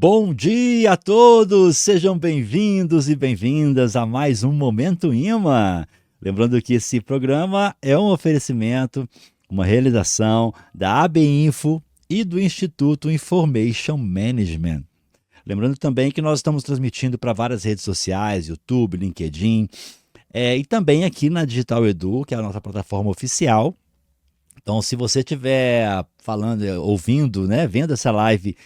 Bom dia a todos, sejam bem-vindos e bem-vindas a mais um Momento Imã. Lembrando que esse programa é um oferecimento, uma realização da AB Info e do Instituto Information Management. Lembrando também que nós estamos transmitindo para várias redes sociais, YouTube, LinkedIn, e também aqui na Digital Edu, que é a nossa plataforma oficial. Então, se você estiver falando, ouvindo, né, vendo essa live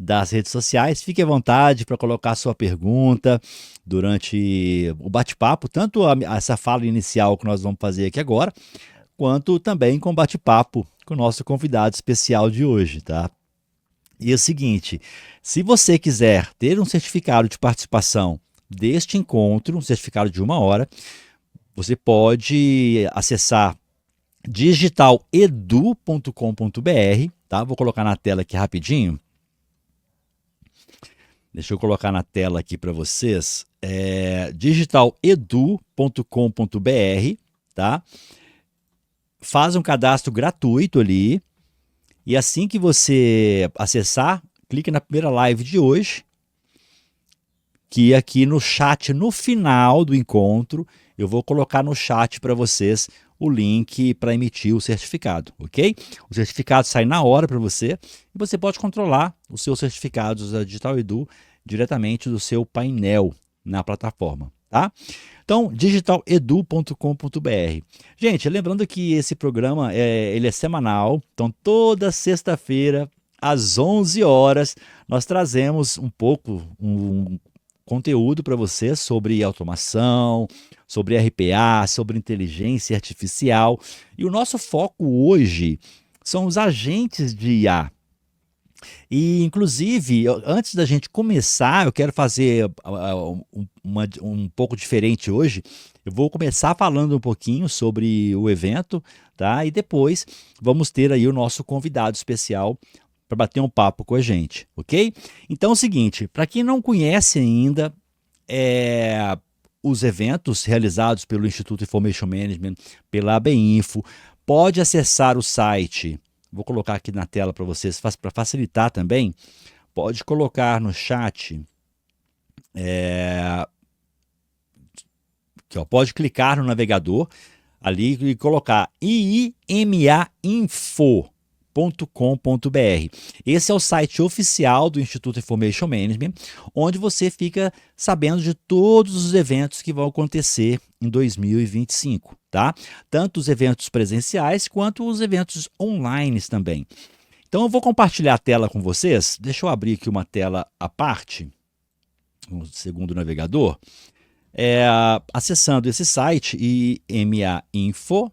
das redes sociais, fique à vontade para colocar sua pergunta durante o bate-papo, tanto essa fala inicial que nós vamos fazer aqui agora, quanto também com o bate-papo com o nosso convidado especial de hoje, tá? E é o seguinte, se você quiser ter um certificado de participação deste encontro, um certificado de 1 hora, você pode acessar digitaledu.com.br, tá? Vou colocar na tela aqui rapidinho. Deixa eu colocar na tela aqui para vocês, digitaledu.com.br, tá? Faz um cadastro gratuito ali, e assim que você acessar, clique na primeira live de hoje, que aqui no chat, no final do encontro, eu vou colocar no chat para vocês o link para emitir o certificado, ok? O certificado sai na hora para você e você pode controlar os seus certificados da Digital Edu diretamente do seu painel na plataforma, tá? Então, digitaledu.com.br. Gente, lembrando que esse programa ele é semanal, então toda sexta-feira, às 11 horas, nós trazemos um conteúdo para você sobre automação, sobre RPA, sobre inteligência artificial. E o nosso foco hoje são os agentes de IA. E, inclusive, antes da gente começar, eu quero fazer um pouco diferente hoje. Eu vou começar falando um pouquinho sobre o evento, tá? E depois vamos ter aí o nosso convidado especial para bater um papo com a gente, ok? Então é o seguinte, para quem não conhece ainda os eventos realizados pelo Instituto Information Management, pela AB Info, pode acessar o site. Vou colocar aqui na tela para vocês, para facilitar também. Pode colocar no chat. Aqui, ó, pode clicar no navegador ali e colocar iimainfo.com.br. Esse é o site oficial do Instituto Information Management, onde você fica sabendo de todos os eventos que vão acontecer em 2025, tá? Tanto os eventos presenciais quanto os eventos online também. Então eu vou compartilhar a tela com vocês. Deixa eu abrir aqui uma tela à parte, no segundo navegador, acessando esse site imainfo.com.br.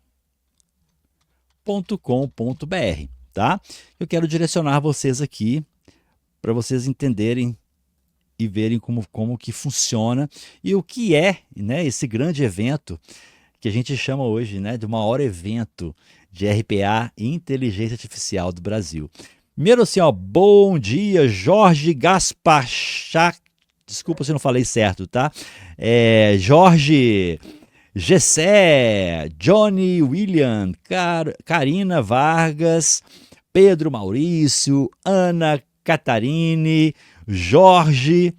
Tá? Eu quero direcionar vocês aqui para vocês entenderem e verem como que funciona e o que é, né, esse grande evento que a gente chama hoje, né, de o maior evento de RPA e inteligência artificial do Brasil. Primeiro assim, ó, bom dia, Jorge Gasparchak. Desculpa se eu não falei certo, tá? Jorge Gessé, Johnny William, Karina Vargas, Pedro Maurício, Ana Catarine, Jorge,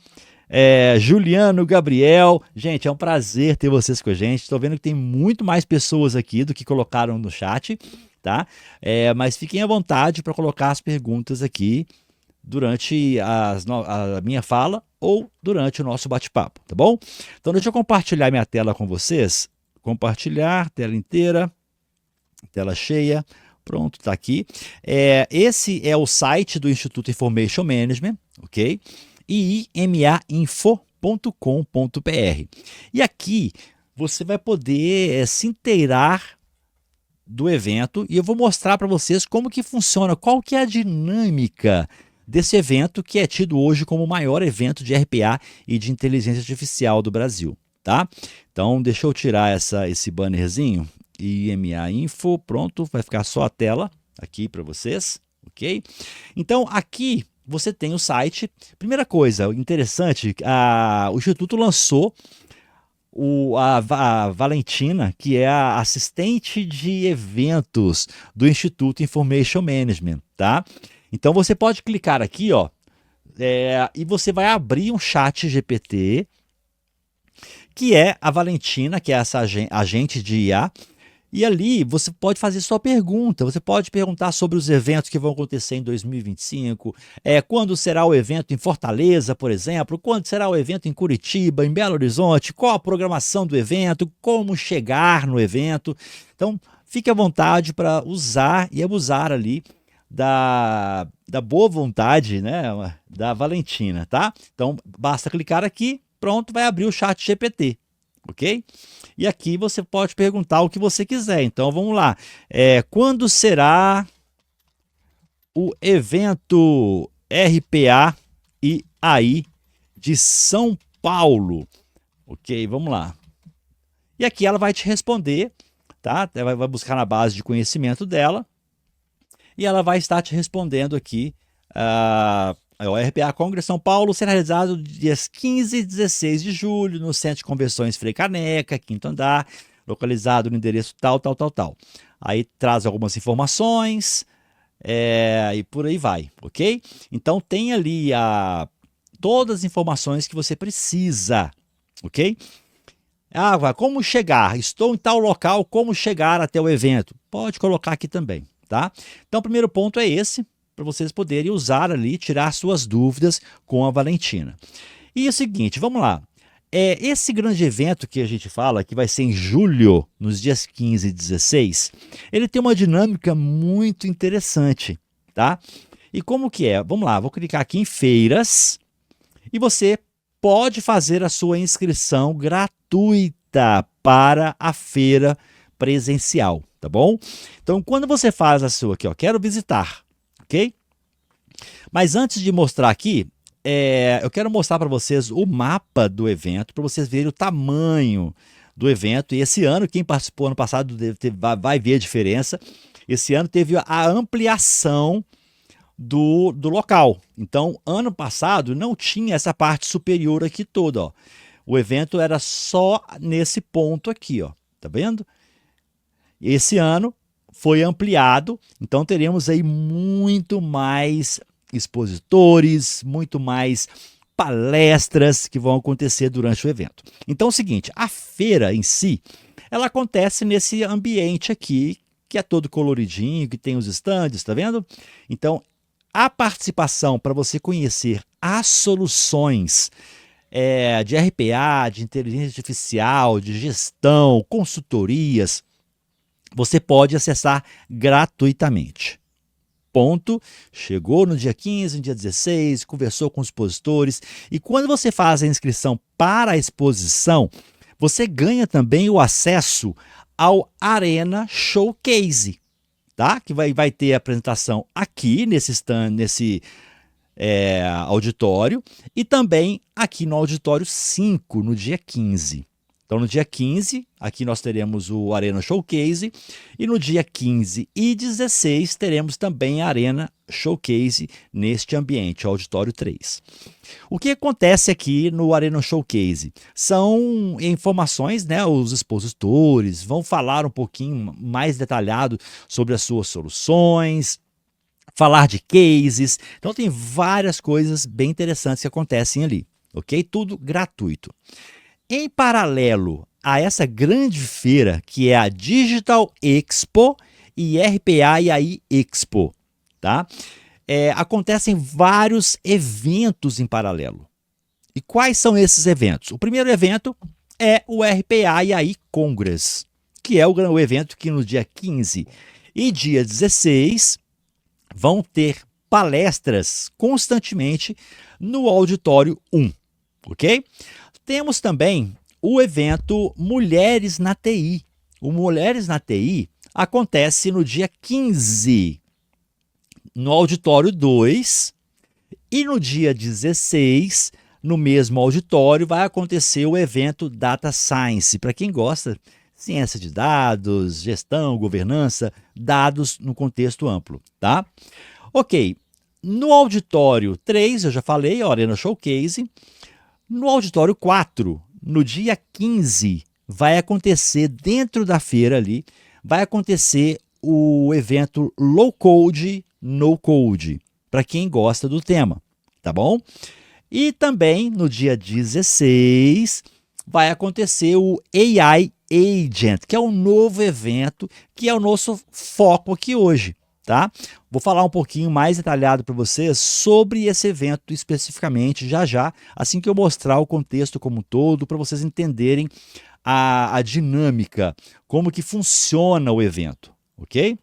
Juliano Gabriel. Gente, é um prazer ter vocês com a gente. Estou vendo que tem muito mais pessoas aqui do que colocaram no chat, tá? Mas fiquem à vontade para colocar as perguntas aqui durante a minha fala ou durante o nosso bate-papo, tá bom? Então deixa eu compartilhar minha tela com vocês. Compartilhar, tela inteira, tela cheia. Pronto, está aqui. Esse é o site do Instituto Information Management, ok? iimainfo.com.br. E aqui você vai poder se inteirar do evento e eu vou mostrar para vocês como que funciona, qual que é a dinâmica desse evento que é tido hoje como o maior evento de RPA e de inteligência artificial do Brasil, tá? Então, deixa eu tirar esse bannerzinho, IMA Info, pronto, vai ficar só a tela aqui para vocês, ok? Então, aqui você tem o site. Primeira coisa interessante, o Instituto lançou a Valentina, que é a assistente de eventos do Instituto Information Management, tá? Então você pode clicar aqui, ó, E você vai abrir um chat GPT, que é a Valentina, que é essa agente de IA, e ali você pode fazer sua pergunta, você pode perguntar sobre os eventos que vão acontecer em 2025, quando será o evento em Fortaleza, por exemplo, quando será o evento em Curitiba, em Belo Horizonte, qual a programação do evento, como chegar no evento. Então, fique à vontade para usar e abusar ali da boa vontade, né, da Valentina, tá? Então, basta clicar aqui, pronto, vai abrir o chat GPT, ok? E aqui você pode perguntar o que você quiser. Então, vamos lá. Quando será o evento RPA e AI de São Paulo? Ok, vamos lá. E aqui ela vai te responder, tá? Vai buscar na base de conhecimento dela e ela vai estar te respondendo aqui. O RPA Congress São Paulo será realizado dias 15 e 16 de julho no Centro de Convenções Frei Caneca, quinto andar, localizado no endereço tal. Aí traz algumas informações e por aí vai, ok? Então tem ali todas as informações que você precisa, ok? Como chegar? Estou em tal local, como chegar até o evento? Pode colocar aqui também, tá? Então o primeiro ponto é esse, para vocês poderem usar ali, tirar suas dúvidas com a Valentina. E é o seguinte, vamos lá. Esse grande evento que a gente fala, que vai ser em julho, nos dias 15 e 16, ele tem uma dinâmica muito interessante, tá? E como que é? Vamos lá, vou clicar aqui em feiras e você pode fazer a sua inscrição gratuita para a feira presencial, tá bom? Então, quando você faz a sua aqui, ó, quero visitar, ok? Mas antes de mostrar aqui, eu quero mostrar para vocês o mapa do evento, para vocês verem o tamanho do evento. E esse ano, quem participou ano passado vai ver a diferença. Esse ano teve a ampliação do local. Então, ano passado não tinha essa parte superior aqui toda, ó. O evento era só nesse ponto aqui, ó. Tá vendo? Esse ano foi ampliado, então teremos aí muito mais expositores, muito mais palestras que vão acontecer durante o evento. Então é o seguinte, a feira em si, ela acontece nesse ambiente aqui, que é todo coloridinho, que tem os estandes, tá vendo? Então, a participação para você conhecer as soluções de RPA, de inteligência artificial, de gestão, consultorias, você pode acessar gratuitamente. Ponto. Chegou no dia 15, no dia 16, conversou com os expositores. E quando você faz a inscrição para a exposição, você ganha também o acesso ao Arena Showcase, tá? Que vai ter a apresentação aqui nesse stand, nesse auditório, e também aqui no auditório 5, no dia 15. Então, no dia 15, aqui nós teremos o Arena Showcase, e no dia 15 e 16 teremos também a Arena Showcase neste ambiente, o Auditório 3. O que acontece aqui no Arena Showcase? São informações, né? Os expositores vão falar um pouquinho mais detalhado sobre as suas soluções, falar de cases. Então, tem várias coisas bem interessantes que acontecem ali, ok? Tudo gratuito. Em paralelo a essa grande feira, que é a Digital Expo e RPA e AI Expo, tá? Acontecem vários eventos em paralelo. E quais são esses eventos? O primeiro evento é o RPA e AI Congress, que é o evento que no dia 15 e dia 16 vão ter palestras constantemente no Auditório 1, ok? Temos também o evento Mulheres na TI. O Mulheres na TI acontece no dia 15, no Auditório 2, e no dia 16, no mesmo auditório, vai acontecer o evento Data Science, para quem gosta, ciência de dados, gestão, governança, dados no contexto amplo, tá? Ok, no Auditório 3, eu já falei, a Arena Showcase. No Auditório 4, no dia 15, vai acontecer, dentro da feira ali, vai acontecer o evento Low Code, No Code, para quem gosta do tema, tá bom? E também no dia 16 vai acontecer o AI Agent, que é um novo evento, que é o nosso foco aqui hoje, tá? Vou falar um pouquinho mais detalhado para vocês sobre esse evento especificamente já, assim que eu mostrar o contexto como um todo, para vocês entenderem a dinâmica, como que funciona o evento, ok?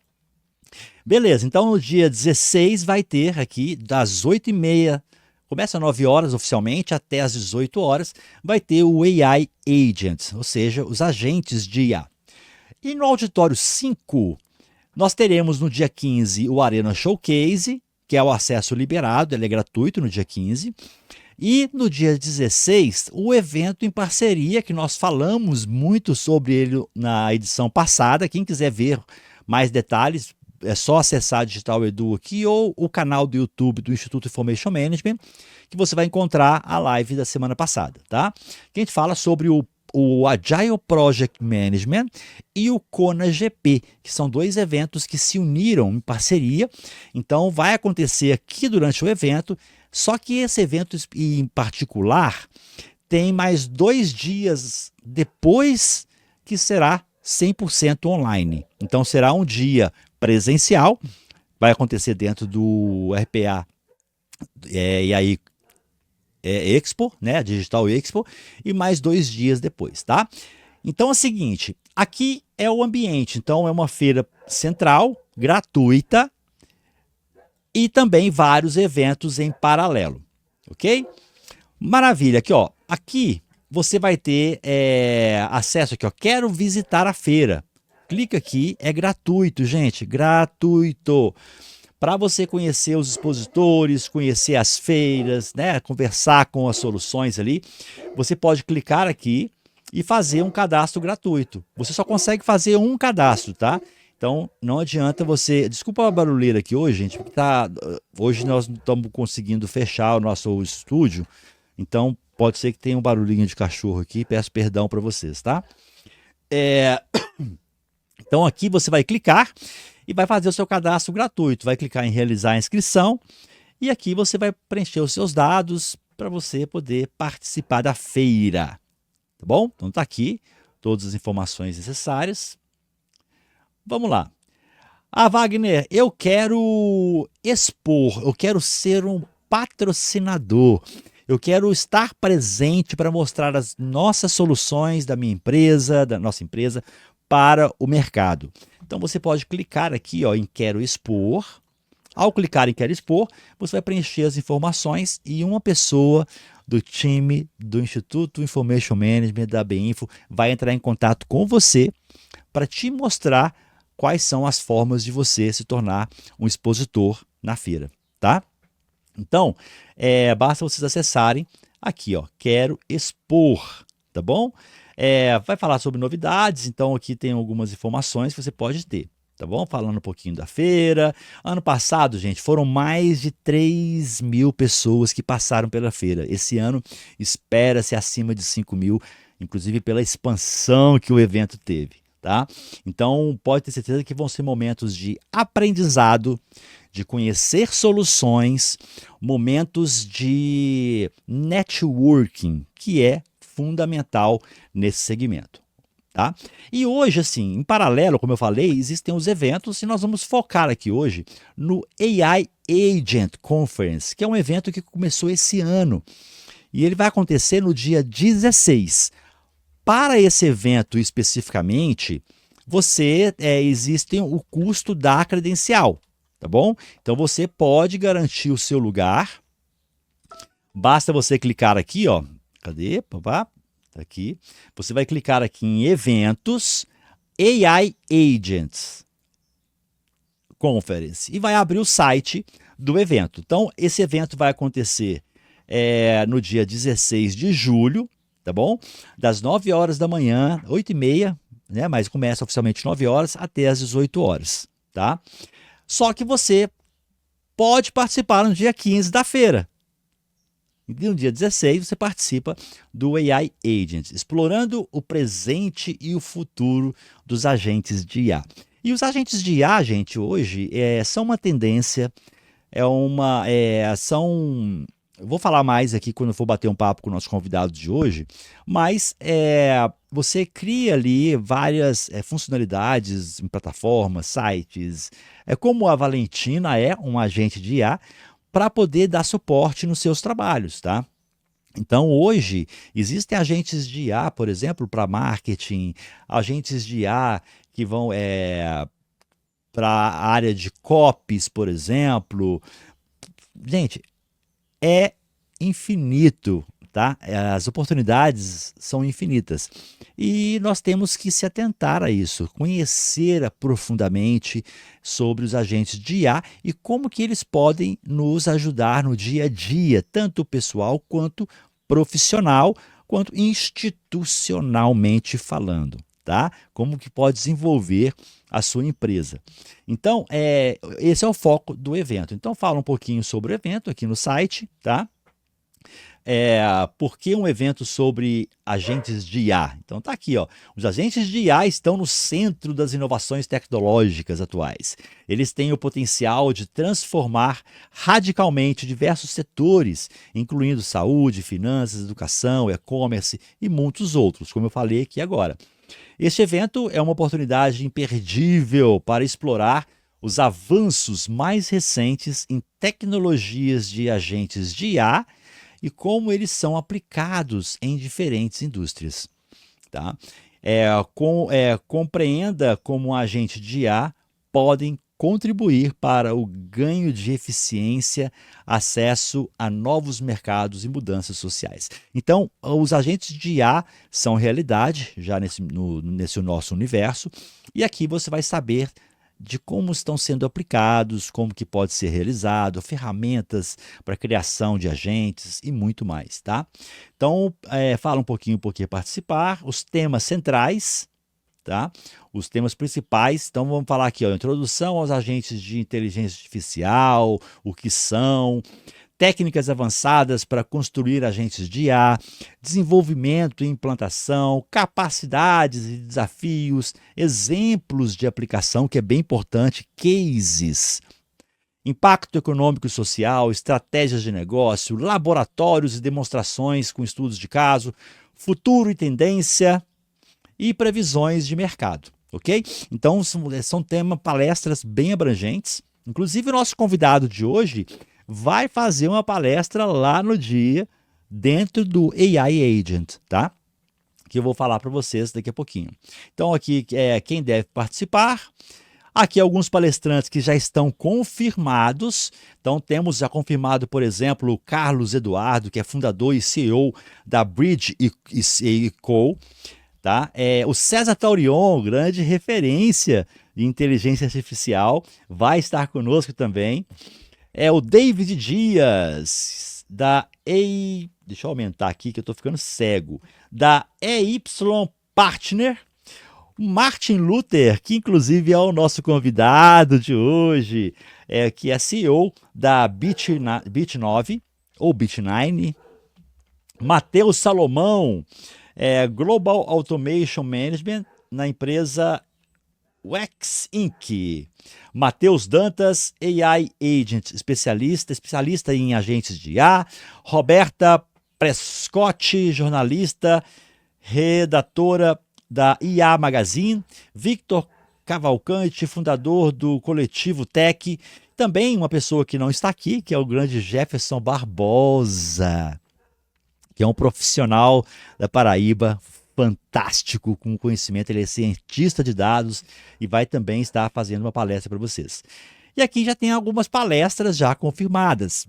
Beleza, então no dia 16 vai ter aqui das 8h30, começa às 9 horas oficialmente, até às 18 horas, vai ter o AI Agents, ou seja, os agentes de IA. E no auditório 5, nós teremos no dia 15 o Arena Showcase, que é o acesso liberado, ele é gratuito no dia 15. E no dia 16, o evento em parceria, que nós falamos muito sobre ele na edição passada. Quem quiser ver mais detalhes, é só acessar Digital Edu aqui ou o canal do YouTube do Instituto Information Management, que você vai encontrar a live da semana passada, tá? Que a gente fala sobre o Agile Project Management e o Kona GP, que são dois eventos que se uniram em parceria. Então vai acontecer aqui durante o evento, só que esse evento em particular tem mais 2 dias depois que será 100% online. Então será um dia presencial, vai acontecer dentro do RPA e aí Expo, né, Digital Expo, e mais 2 dias depois, tá? Então é o seguinte, aqui é o ambiente, então é uma feira central, gratuita, e também vários eventos em paralelo, ok? Maravilha, aqui ó, aqui você vai ter acesso aqui ó, quero visitar a feira. Clica aqui, é gratuito, gente, gratuito. Para você conhecer os expositores, conhecer as feiras, né, conversar com as soluções ali, você pode clicar aqui e fazer um cadastro gratuito. Você só consegue fazer um cadastro, tá? Então não adianta você. Desculpa a barulheira aqui hoje, gente, porque hoje nós não estamos conseguindo fechar o nosso estúdio, então pode ser que tenha um barulhinho de cachorro aqui, peço perdão para vocês, tá? Então aqui você vai clicar e vai fazer o seu cadastro gratuito, vai clicar em realizar a inscrição e aqui você vai preencher os seus dados para você poder participar da feira, tá bom? Então tá aqui todas as informações necessárias. Vamos lá. Ah, Wagner, eu quero expor, eu quero ser um patrocinador, eu quero estar presente para mostrar as nossas soluções da minha empresa, da nossa empresa, para o mercado. Então você pode clicar aqui ó, em Quero Expor. Ao clicar em Quero Expor, você vai preencher as informações e uma pessoa do time do Instituto Information Management da BInfo vai entrar em contato com você para te mostrar quais são as formas de você se tornar um expositor na feira, tá? Então, basta vocês acessarem aqui, ó, Quero Expor, tá bom? Vai falar sobre novidades, então aqui tem algumas informações que você pode ter, tá bom? Falando um pouquinho da feira. Ano passado, gente, foram mais de 3.000 pessoas que passaram pela feira. Esse ano espera-se acima de 5.000, inclusive pela expansão que o evento teve, tá? Então pode ter certeza que vão ser momentos de aprendizado, de conhecer soluções, momentos de networking, que é fundamental nesse segmento, tá? E hoje, assim, em paralelo, como eu falei, existem os eventos e nós vamos focar aqui hoje no AI Agent Conference, que é um evento que começou esse ano e ele vai acontecer no dia 16. Para esse evento especificamente, existe o custo da credencial, tá bom? Então você pode garantir o seu lugar. Basta você clicar aqui, ó. Cadê? Papá? Tá aqui. Você vai clicar aqui em Eventos, AI Agents Conference e vai abrir o site do evento. Então esse evento vai acontecer no dia 16 de julho, tá bom? Das 9 horas da manhã, 8h30, né? Mas começa oficialmente 9 horas até as 18 horas, tá? Só que você pode participar no dia 15 da feira. E no dia 16 você participa do AI Agents, explorando o presente e o futuro dos agentes de IA. E os agentes de IA, gente, hoje são uma tendência, eu vou falar mais aqui quando eu for bater um papo com o nosso convidado de hoje, mas você cria ali várias funcionalidades em plataformas, sites, como a Valentina é um agente de IA, para poder dar suporte nos seus trabalhos, tá? Então, hoje, existem agentes de IA, por exemplo, para marketing, agentes de IA que vão para a área de copies, por exemplo. Gente, é infinito, tá? As oportunidades são infinitas. E nós temos que se atentar a isso, conhecer profundamente sobre os agentes de IA e como que eles podem nos ajudar no dia a dia, tanto pessoal quanto profissional, quanto institucionalmente falando, tá? Como que pode desenvolver a sua empresa. Então, esse é o foco do evento. Então, fala um pouquinho sobre o evento aqui no site, tá? Por que um evento sobre agentes de IA? Então tá aqui, ó. Os agentes de IA estão no centro das inovações tecnológicas atuais. Eles têm o potencial de transformar radicalmente diversos setores, incluindo saúde, finanças, educação, e-commerce e muitos outros, como eu falei aqui agora. Este evento é uma oportunidade imperdível para explorar os avanços mais recentes em tecnologias de agentes de IA e como eles são aplicados em diferentes indústrias. Tá? Compreenda como um agente de IA podem contribuir para o ganho de eficiência, acesso a novos mercados e mudanças sociais. Então, os agentes de IA são realidade já nesse nosso universo, e aqui você vai saber de como estão sendo aplicados, como que pode ser realizado, ferramentas para criação de agentes e muito mais, tá? Então, fala um pouquinho por que participar, os temas centrais, tá? Os temas principais, então vamos falar aqui, ó, introdução aos agentes de inteligência artificial, o que são, técnicas avançadas para construir agentes de IA, desenvolvimento e implantação, capacidades e desafios, exemplos de aplicação, que é bem importante, cases, impacto econômico e social, estratégias de negócio, laboratórios e demonstrações com estudos de caso, futuro e tendência e previsões de mercado, ok? Então, são palestras bem abrangentes. Inclusive, o nosso convidado de hoje vai fazer uma palestra lá no dia, dentro do AI Agent, tá? Que eu vou falar para vocês daqui a pouquinho. Então, aqui quem deve participar. Aqui alguns palestrantes que já estão confirmados. Então, temos já confirmado, por exemplo, o Carlos Eduardo, que é fundador e CEO da Bridge Co. Tá? O César Taurion, grande referência de inteligência artificial, vai estar conosco também. O David Dias, deixa eu aumentar aqui que eu estou ficando cego, da EY Partner. O Martin Luther, que inclusive é o nosso convidado de hoje, que é CEO da Bit9, ou Bit9. Matheus Salomão, Global Automation Management na empresa Wex Inc. Matheus Dantas, AI Agent, especialista em agentes de IA. Roberta Prescott, jornalista, redatora da IA Magazine. Victor Cavalcante, fundador do Coletivo Tech. Também uma pessoa que não está aqui, que é o grande Jefferson Barbosa, que é um profissional da Paraíba, fantástico, com conhecimento, ele é cientista de dados e vai também estar fazendo uma palestra para vocês. E aqui já tem algumas palestras já confirmadas.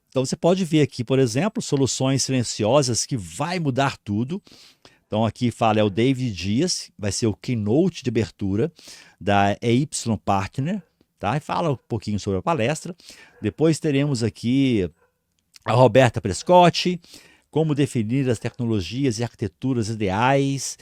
Então você pode ver aqui, por exemplo, soluções silenciosas que vai mudar tudo. Então aqui fala o David Dias, vai ser o keynote de abertura da EY Partner, tá? E fala um pouquinho sobre a palestra. Depois teremos aqui a Roberta Prescott, como definir as tecnologias e arquiteturas ideais,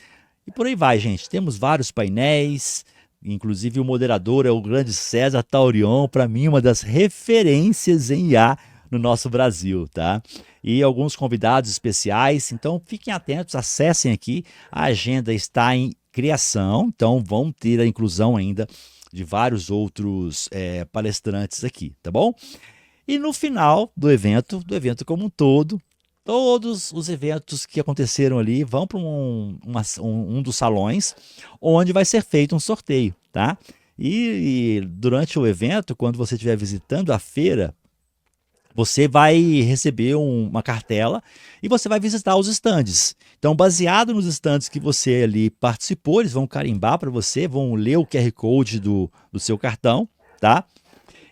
e por aí vai, gente. Temos vários painéis, inclusive o moderador é o grande César Taurion, para mim uma das referências em IA no nosso Brasil, tá? E alguns convidados especiais, então fiquem atentos, acessem aqui, a agenda está em criação, então vão ter a inclusão ainda de vários outros palestrantes aqui, tá bom? E no final do evento como um todo, todos os eventos que aconteceram ali vão para um dos salões onde vai ser feito um sorteio, tá? E durante o evento, quando você estiver visitando a feira, você vai receber uma cartela e você vai visitar os estandes. Então, baseado nos estandes que você ali participou, eles vão carimbar para você, vão ler o QR Code do seu cartão, tá?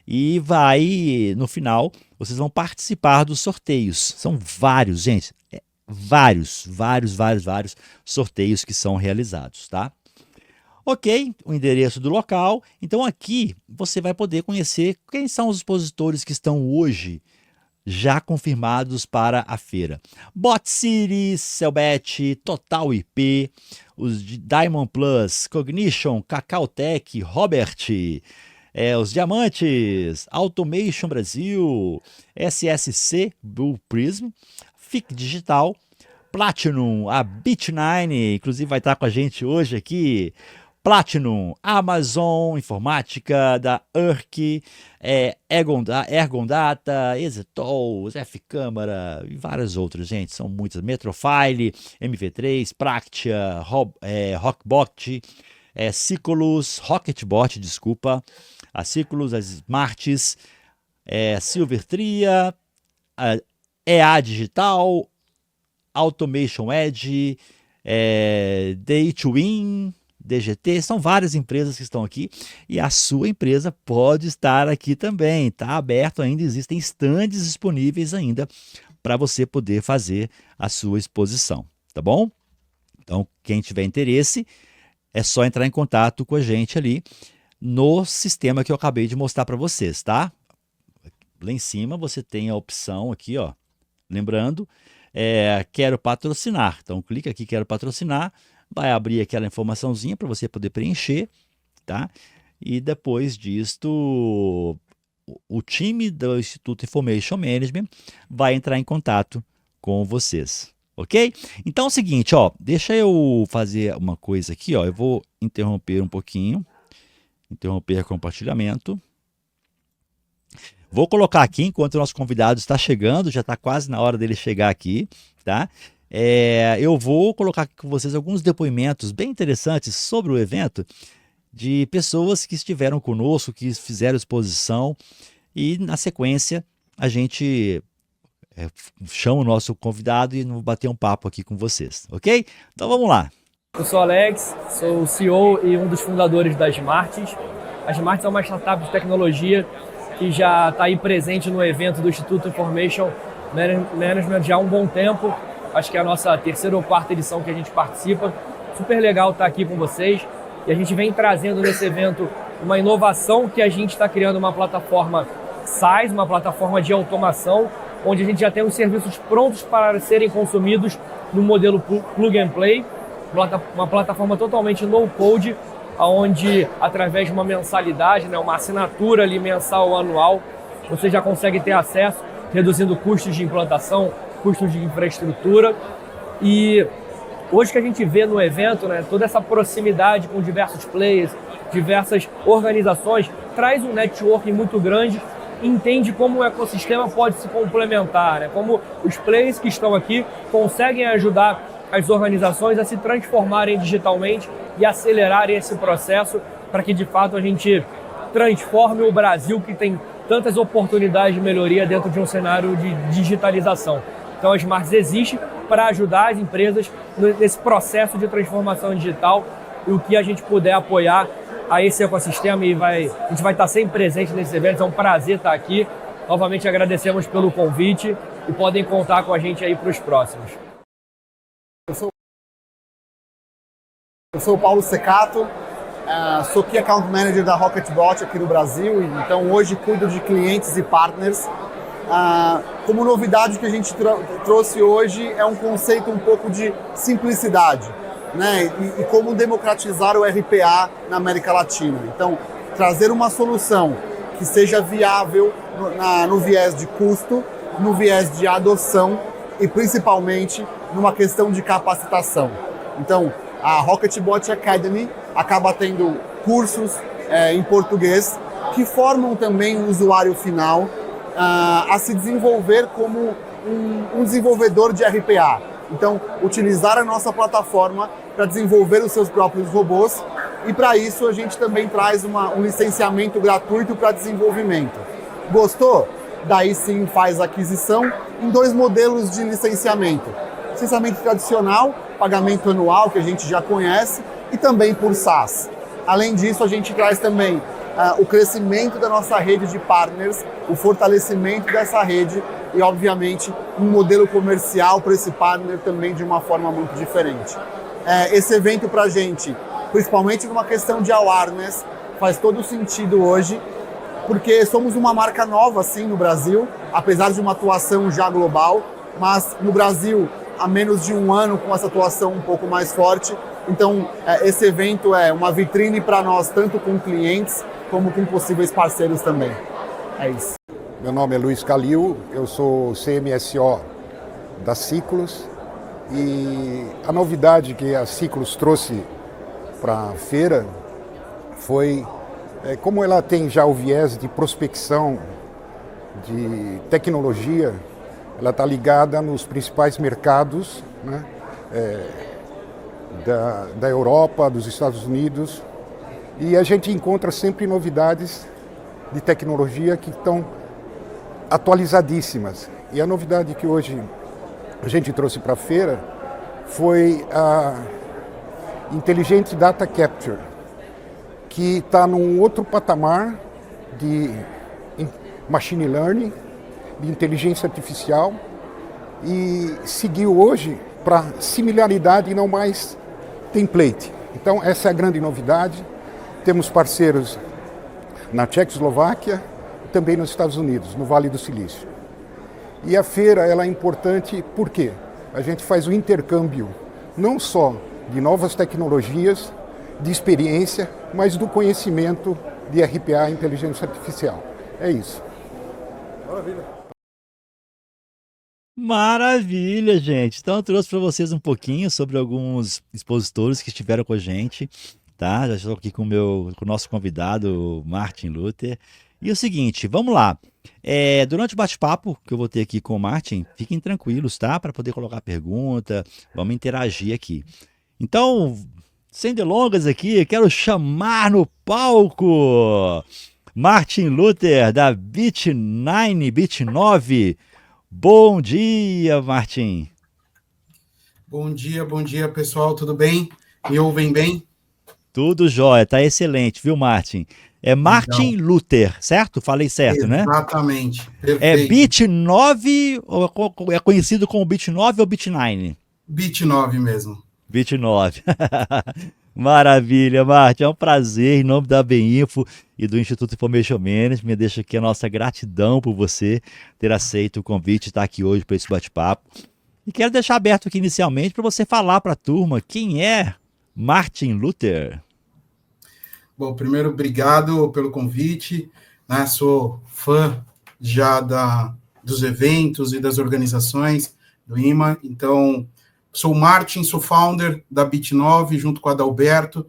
E no final, vocês vão participar dos sorteios. São vários, gente, vários sorteios que são realizados, tá? Ok, o endereço do local. Então aqui você vai poder conhecer quem são os expositores que estão hoje já confirmados para a feira. Bot City, Cellbet, Total IP, os de Diamond Plus, Cognition, Cacautech, Robert, os Diamantes, Automation Brasil, SSC, Blue Prism, FIC Digital, Platinum, a Bit9, inclusive vai estar com a gente hoje aqui, Platinum, Amazon Informática, da Urk, Ergon Data, Exetol, F-Câmara e várias outras, gente, são muitas, Metrofile, MV3, Practia, Rockbot, Ciclus, Rocketbot, desculpa, a Ciclus, as Smarts, Silvertria, EA Digital, Automation Edge, Day2Win, DGT, são várias empresas que estão aqui e a sua empresa pode estar aqui também, está aberto ainda, existem estandes disponíveis ainda para você poder fazer a sua exposição, tá bom? Então, quem tiver interesse, é só entrar em contato com a gente ali no sistema que eu acabei de mostrar para vocês, tá? Lá em cima você tem a opção aqui, ó, lembrando, quero patrocinar, então clica aqui, quero patrocinar, vai abrir aquela informaçãozinha para você poder preencher, tá? E depois disto, o time do Instituto Information Management vai entrar em contato com vocês, ok? Então é o seguinte, ó, deixa eu fazer uma coisa aqui, ó, eu vou interromper um pouquinho, interromper o compartilhamento. Vou colocar aqui, enquanto o nosso convidado está chegando, já está quase na hora dele chegar aqui, tá? Eu vou colocar aqui com vocês alguns depoimentos bem interessantes sobre o evento de pessoas que estiveram conosco, que fizeram exposição e na sequência a gente chama o nosso convidado e vamos bater um papo aqui com vocês, ok? Então vamos lá. Eu sou Alex, sou o CEO e um dos fundadores da Smarts. A Smarts é uma startup de tecnologia que já está aí presente no evento do Instituto Information Management já há um bom tempo. Acho que é a nossa terceira ou quarta edição que a gente participa. Super legal estar aqui com vocês. E a gente vem trazendo nesse evento uma inovação que a gente está criando uma plataforma SaaS, uma plataforma de automação, onde a gente já tem os serviços prontos para serem consumidos no modelo Plug and Play, uma plataforma totalmente no-code, onde através de uma mensalidade, uma assinatura ali mensal ou anual, você já consegue ter acesso, reduzindo custos de implantação, custos de infraestrutura. E hoje que a gente vê no evento, toda essa proximidade com diversos players, diversas organizações, traz um networking muito grande, entende como o ecossistema pode se complementar, como os players que estão aqui conseguem ajudar as organizações a se transformarem digitalmente e acelerarem esse processo para que de fato a gente transforme o Brasil, que tem tantas oportunidades de melhoria dentro de um cenário de digitalização. Então a Smarts existe para ajudar as empresas nesse processo de transformação digital e o que a gente puder apoiar a esse ecossistema a gente vai estar sempre presente nesses eventos, é um prazer estar aqui. Novamente agradecemos pelo convite e podem contar com a gente aí para os próximos. Eu sou o Paulo Secato, sou Key Account Manager da Rocketbot aqui no Brasil, então hoje cuido de clientes e partners. Como novidade que a gente trouxe hoje é um conceito um pouco de simplicidade, e como democratizar o RPA na América Latina. Então, trazer uma solução que seja viável no viés de custo, no viés de adoção e principalmente numa questão de capacitação. Então, a Rocketbot Academy acaba tendo cursos em português que formam também o usuário final a se desenvolver como um desenvolvedor de RPA. Então, utilizar a nossa plataforma para desenvolver os seus próprios robôs, e para isso a gente também traz um licenciamento gratuito para desenvolvimento. Gostou? Daí sim faz a aquisição em 2 modelos de licenciamento. Licenciamento tradicional, pagamento anual, que a gente já conhece, e também por SaaS. Além disso, a gente traz também o crescimento da nossa rede de partners, o fortalecimento dessa rede e, obviamente, um modelo comercial para esse partner também de uma forma muito diferente. Esse evento para a gente, principalmente numa questão de awareness, faz todo sentido hoje, porque somos uma marca nova, sim, no Brasil, apesar de uma atuação já global, mas no Brasil, há menos de 1 ano, com essa atuação um pouco mais forte. Então, esse evento é uma vitrine para nós, tanto com clientes, como com possíveis parceiros também. É isso. Meu nome é Luiz Calil, eu sou CMSO da Ciclos, e a novidade que a Ciclos trouxe para a feira foi, como ela tem já o viés de prospecção de tecnologia, ela está ligada nos principais mercados, né, da Europa, dos Estados Unidos, e a gente encontra sempre novidades de tecnologia que estão atualizadíssimas. E a novidade que hoje a gente trouxe para a feira foi a Intelligent Data Capture, que está num outro patamar de machine learning, de inteligência artificial, e seguiu hoje para similaridade e não mais template. Então essa é a grande novidade. Temos parceiros na Tchecoslováquia e também nos Estados Unidos, no Vale do Silício. E a feira ela é importante porque a gente faz o intercâmbio não só de novas tecnologias, de experiência, mas do conhecimento de RPA, inteligência artificial. É isso. Maravilha. Maravilha, gente. Então eu trouxe para vocês um pouquinho sobre alguns expositores que estiveram com a gente, tá? Já estou aqui com o nosso convidado, Martin Luther. E o seguinte, vamos lá. Durante o bate-papo que eu vou ter aqui com o Martin, fiquem tranquilos, tá? Para poder colocar pergunta, vamos interagir aqui. Então, sem delongas aqui, quero chamar no palco Martin Luther, da Bit9. Bom dia, Martin. Bom dia, pessoal, tudo bem? Me ouvem bem? Tudo jóia, tá excelente, viu, Martin? É Martin Luther, certo? Falei certo, né? Exatamente, É perfeito. Bit9, ou é conhecido como Bit9 ou Bit9? Bit9 mesmo. Bit9. Maravilha, Martin. É um prazer, em nome da Beninfo e do Instituto Information Management. Deixa aqui a nossa gratidão por você ter aceito o convite e estar aqui hoje para esse bate-papo. E quero deixar aberto aqui inicialmente para você falar para a turma quem é Martin Luther. Bom, primeiro, obrigado pelo convite, né? Sou fã já dos eventos e das organizações do IMA, então sou o Martin, sou founder da Bit9 junto com a Adalberto,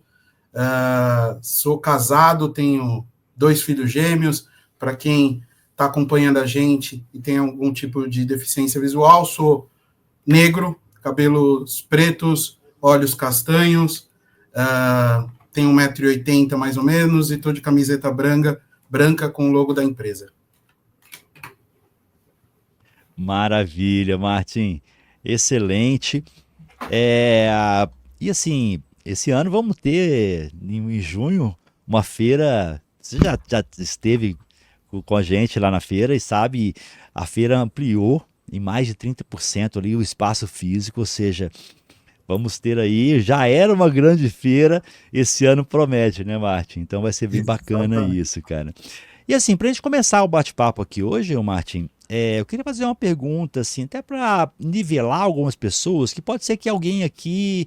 sou casado, tenho 2 filhos gêmeos. Para quem está acompanhando a gente e tem algum tipo de deficiência visual, sou negro, cabelos pretos, olhos castanhos, tenho 1,80 m mais ou menos e estou de camiseta branca com o logo da empresa. Maravilha, Martin. Excelente. E assim, esse ano vamos ter, em junho, uma feira. Você já esteve com a gente lá na feira e sabe, a feira ampliou em mais de 30% ali o espaço físico, ou seja, vamos ter aí, já era uma grande feira, esse ano promete, né, Martin? Então vai ser bem bacana isso, cara. E assim, para a gente começar o bate-papo aqui hoje, Martin, eu queria fazer uma pergunta, assim, até para nivelar algumas pessoas, que pode ser que alguém aqui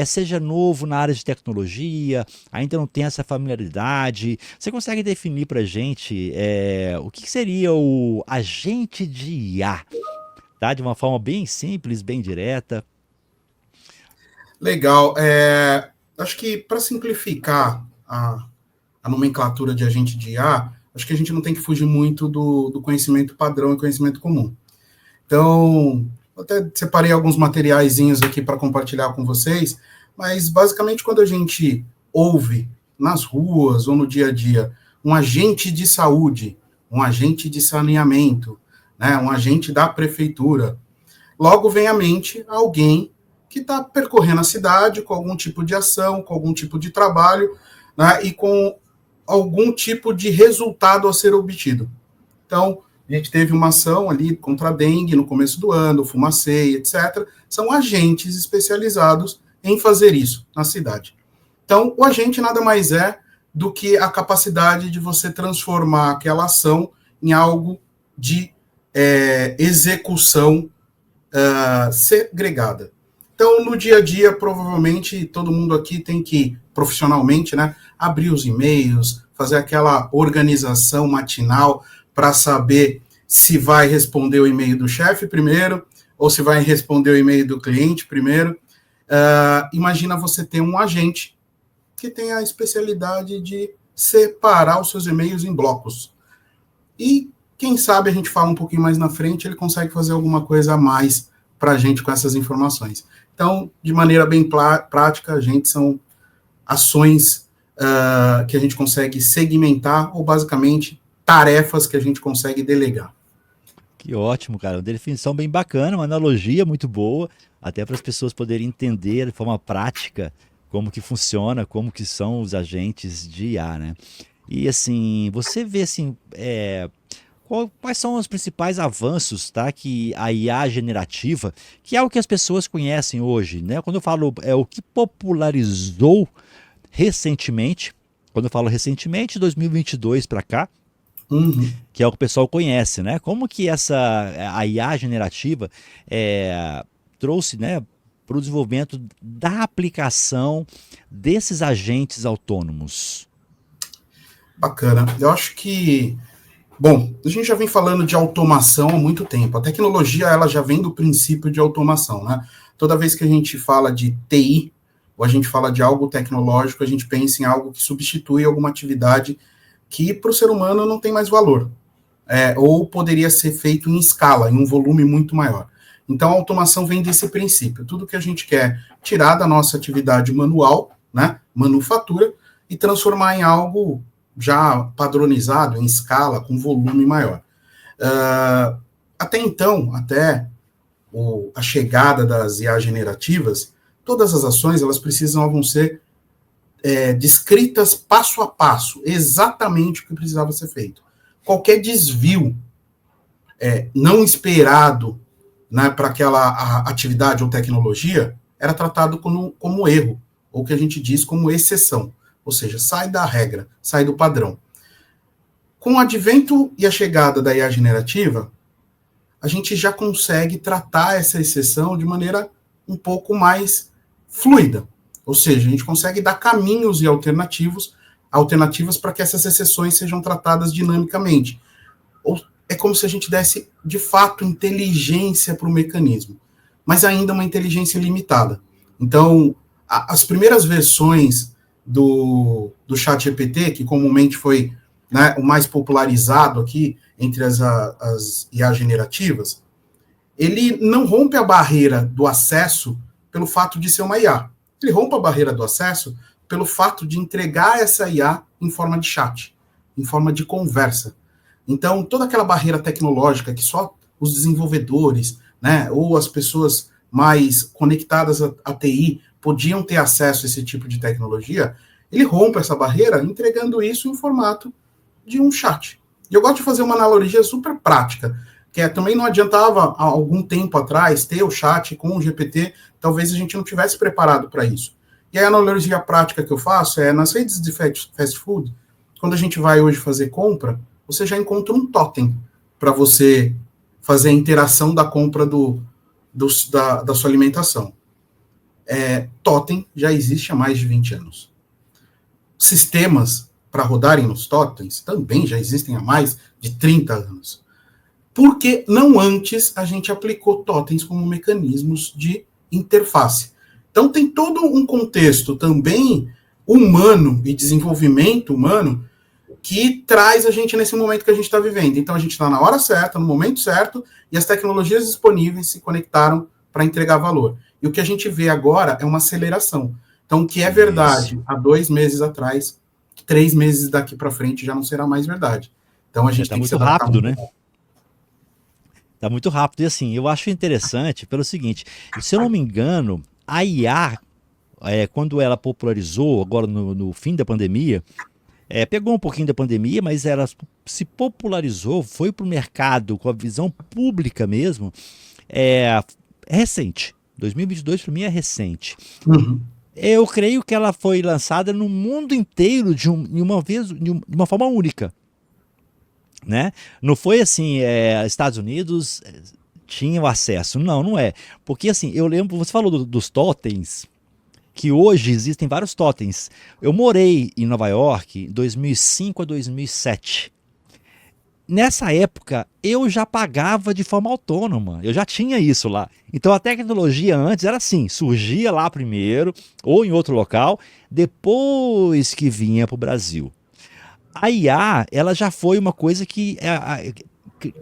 seja novo na área de tecnologia, ainda não tem essa familiaridade. Você consegue definir para a gente o que seria o agente de IA, tá? De uma forma bem simples, bem direta. Legal. Acho que para simplificar a nomenclatura de agente de IA, acho que a gente não tem que fugir muito do conhecimento padrão e conhecimento comum. Então, até separei alguns materiaizinhos aqui para compartilhar com vocês, mas basicamente quando a gente ouve nas ruas ou no dia a dia um agente de saúde, um agente de saneamento, né, um agente da prefeitura, logo vem à mente alguém que está percorrendo a cidade com algum tipo de ação, com algum tipo de trabalho, né, e com algum tipo de resultado a ser obtido. Então, a gente teve uma ação ali contra a dengue no começo do ano, Fumacê, etc. São agentes especializados em fazer isso na cidade. Então, o agente nada mais é do que a capacidade de você transformar aquela ação em algo de execução segregada. Então, no dia a dia, provavelmente, todo mundo aqui tem que, profissionalmente, né, abrir os e-mails, fazer aquela organização matinal para saber se vai responder o e-mail do chefe primeiro, ou se vai responder o e-mail do cliente primeiro. Imagina você ter um agente que tem a especialidade de separar os seus e-mails em blocos. E, quem sabe, a gente fala um pouquinho mais na frente, ele consegue fazer alguma coisa a mais para a gente com essas informações. Então, de maneira bem prática, são ações que a gente consegue segmentar, ou basicamente tarefas que a gente consegue delegar. Que ótimo, cara. Uma definição bem bacana, uma analogia muito boa, até para as pessoas poderem entender de forma prática como que funciona, como que são os agentes de IA, né? E assim, você vê assim, quais são os principais avanços, tá, que a IA generativa, que é o que as pessoas conhecem hoje, né? Quando eu falo o que popularizou recentemente, quando eu falo recentemente, 2022 para cá, que é o que o pessoal conhece, né? Como que a IA generativa trouxe, né, para o desenvolvimento da aplicação desses agentes autônomos? Bacana. Eu acho que, bom, a gente já vem falando de automação há muito tempo. A tecnologia, ela já vem do princípio de automação, né? Toda vez que a gente fala de TI, ou a gente fala de algo tecnológico, a gente pensa em algo que substitui alguma atividade que para o ser humano não tem mais valor, ou poderia ser feito em escala, em um volume muito maior. Então, a automação vem desse princípio. Tudo que a gente quer tirar da nossa atividade manual, né, manufatura, e transformar em algo já padronizado, em escala, com volume maior. Até então, até a chegada das IA generativas, todas as ações elas precisavam ser descritas passo a passo, exatamente o que precisava ser feito. Qualquer desvio não esperado, né, para aquela atividade ou tecnologia era tratado como erro, ou que a gente diz como exceção, ou seja, sai da regra, sai do padrão. Com o advento e a chegada da IA generativa, a gente já consegue tratar essa exceção de maneira um pouco mais fluida. Ou seja, a gente consegue dar caminhos e alternativas para que essas exceções sejam tratadas dinamicamente. É como se a gente desse, de fato, inteligência para o mecanismo, mas ainda uma inteligência limitada. Então, as primeiras versões do ChatGPT, que comumente foi, né, o mais popularizado aqui entre as IA generativas, ele não rompe a barreira do acesso pelo fato de ser uma IA. Ele rompe a barreira do acesso pelo fato de entregar essa IA em forma de chat, em forma de conversa. Então, toda aquela barreira tecnológica que só os desenvolvedores, né, ou as pessoas mais conectadas à TI podiam ter acesso a esse tipo de tecnologia, ele rompe essa barreira entregando isso em formato de um chat. E eu gosto de fazer uma analogia super prática, que também não adiantava, há algum tempo atrás, ter o chat com o GPT, talvez a gente não tivesse preparado para isso. E a analogia prática que eu faço nas redes de fast food, quando a gente vai hoje fazer compra, você já encontra um totem para você fazer a interação da compra da sua alimentação. Totem já existe há mais de 20 anos. Sistemas para rodarem nos totens também já existem há mais de 30 anos. Por que não antes a gente aplicou totens como mecanismos de interface? Então tem todo um contexto também humano e desenvolvimento humano que traz a gente nesse momento que a gente está vivendo. Então, a gente está na hora certa, no momento certo, e as tecnologias disponíveis se conectaram para entregar valor. E o que a gente vê agora é uma aceleração. Então, o que é verdade há 2 meses atrás, 3 meses daqui para frente já não será mais verdade. Então, a gente tem que se adaptar rápido, né? Está muito rápido. E assim, eu acho interessante pelo seguinte, se eu não me engano, a IA, quando ela popularizou, agora no fim da pandemia, pegou um pouquinho da pandemia, mas ela se popularizou, foi para o mercado com a visão pública mesmo, recente. 2022 para mim é recente. Uhum. Eu creio que ela foi lançada no mundo inteiro de uma forma única. Né? Não foi assim, Estados Unidos tinham acesso. Não, não é. Porque assim, eu lembro, você falou dos totens, que hoje existem vários totens. Eu morei em Nova York em 2005 a 2007. Nessa época, eu já pagava de forma autônoma. Eu já tinha isso lá. Então, a tecnologia antes era assim, surgia lá primeiro, ou em outro local, depois que vinha para o Brasil. A IA, ela já foi uma coisa que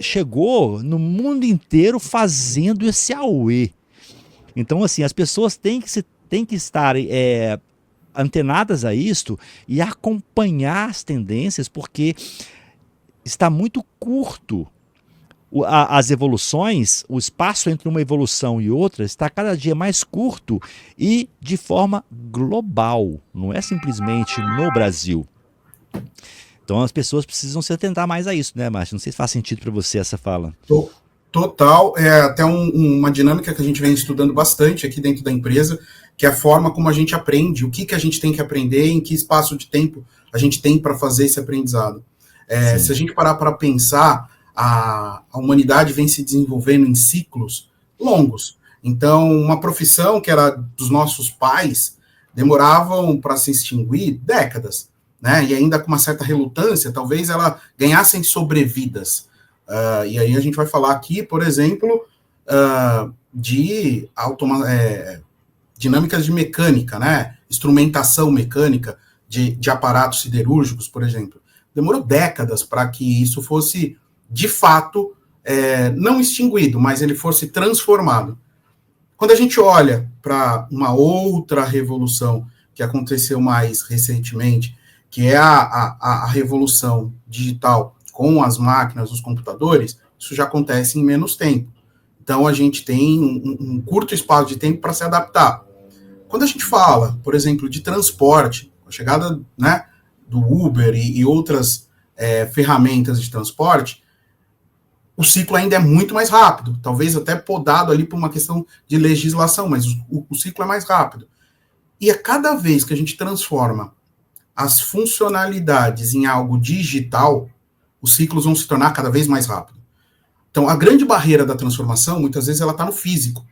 chegou no mundo inteiro fazendo esse auê. Então, assim, as pessoas têm que estar antenadas a isto e acompanhar as tendências, porque está muito curto as evoluções, o espaço entre uma evolução e outra está cada dia mais curto e de forma global, não é simplesmente no Brasil. Então as pessoas precisam se atentar mais a isso, né, Márcio? Não sei se faz sentido para você essa fala. Total, é até uma dinâmica que a gente vem estudando bastante aqui dentro da empresa, que é a forma como a gente aprende, o que a gente tem que aprender, em que espaço de tempo a gente tem para fazer esse aprendizado. Se a gente parar para pensar, a humanidade vem se desenvolvendo em ciclos longos. Então, uma profissão que era dos nossos pais demoravam para se extinguir décadas, né? E ainda com uma certa relutância, talvez ela ganhassem sobrevidas. E aí a gente vai falar aqui, por exemplo, de dinâmicas de mecânica, né? Instrumentação mecânica de aparatos siderúrgicos, por exemplo. Demorou décadas para que isso fosse, de fato, não extinguido, mas ele fosse transformado. Quando a gente olha para uma outra revolução que aconteceu mais recentemente, que é a revolução digital com as máquinas, os computadores, isso já acontece em menos tempo. Então, a gente tem um curto espaço de tempo para se adaptar. Quando a gente fala, por exemplo, de transporte, a chegada, né, do Uber e outras ferramentas de transporte, o ciclo ainda é muito mais rápido, talvez até podado ali por uma questão de legislação, mas o ciclo é mais rápido. E a cada vez que a gente transforma as funcionalidades em algo digital, os ciclos vão se tornar cada vez mais rápido. Então, a grande barreira da transformação, muitas vezes, ela está no físico.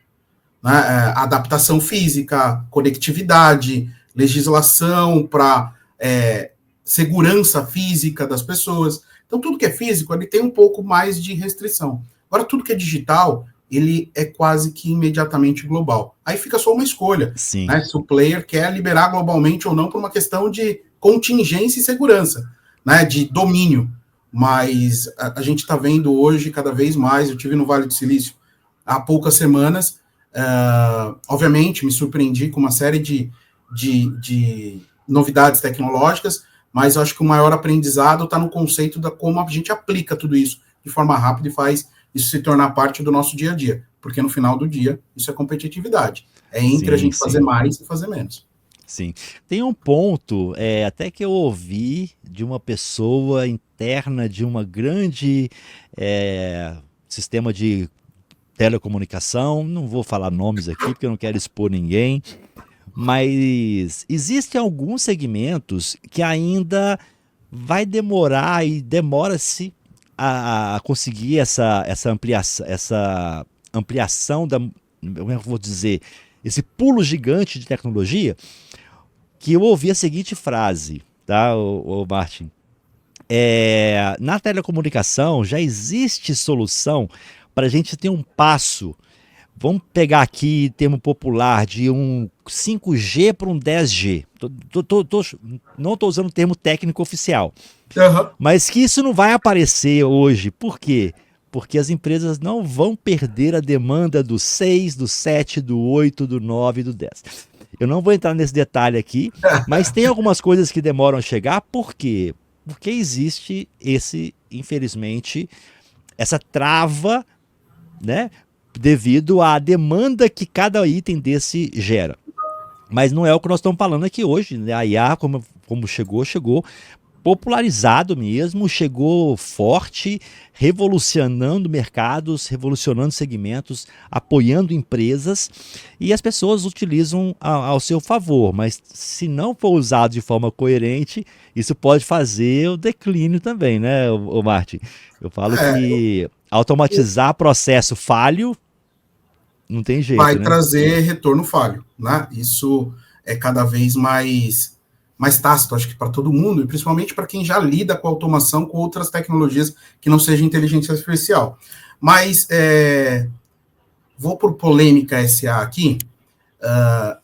Né? Adaptação física, conectividade, legislação para segurança física das pessoas. Então, tudo que é físico, ele tem um pouco mais de restrição. Agora, tudo que é digital, ele é quase que imediatamente global. Aí fica só uma escolha. Sim. Né? Se o player quer liberar globalmente ou não por uma questão de contingência e segurança, né? De domínio. Mas a gente está vendo hoje cada vez mais, eu tive no Vale do Silício há poucas semanas, obviamente me surpreendi com uma série de novidades tecnológicas, mas eu acho que o maior aprendizado está no conceito de como a gente aplica tudo isso de forma rápida e faz isso se tornar parte do nosso dia a dia, porque no final do dia isso é competitividade, entre a gente fazer mais e fazer menos. Sim. Tem um ponto, até que eu ouvi de uma pessoa interna de uma grande sistema de telecomunicação, não vou falar nomes aqui porque eu não quero expor ninguém, mas existem alguns segmentos que ainda vai demorar e demora-se a conseguir essa ampliação da, como eu vou dizer, esse pulo gigante de tecnologia, que eu ouvi a seguinte frase, tá, o Martin? Na telecomunicação já existe solução para a gente ter um passo Vamos pegar aqui termo popular de um 5G para um 10G. Não estou usando o termo técnico oficial. Aham. Mas que isso não vai aparecer hoje. Por quê? Porque as empresas não vão perder a demanda do 6, do 7, do 8, do 9 e do 10. Eu não vou entrar nesse detalhe aqui, mas tem algumas coisas que demoram a chegar. Por quê? Porque existe infelizmente, essa trava, né, devido à demanda que cada item desse gera. Mas não é o que nós estamos falando aqui hoje, né? A IA, como chegou popularizado mesmo, chegou forte, revolucionando mercados, revolucionando segmentos, apoiando empresas, e as pessoas utilizam ao seu favor, mas se não for usado de forma coerente, isso pode fazer o declínio também, né, o Martin? Eu falo que automatizar processo falho não tem jeito, vai né? trazer retorno falho, né? Isso é cada vez mais tácito, acho que para todo mundo, e principalmente para quem já lida com automação, com outras tecnologias que não seja inteligência artificial. Mas vou por polêmica SA aqui.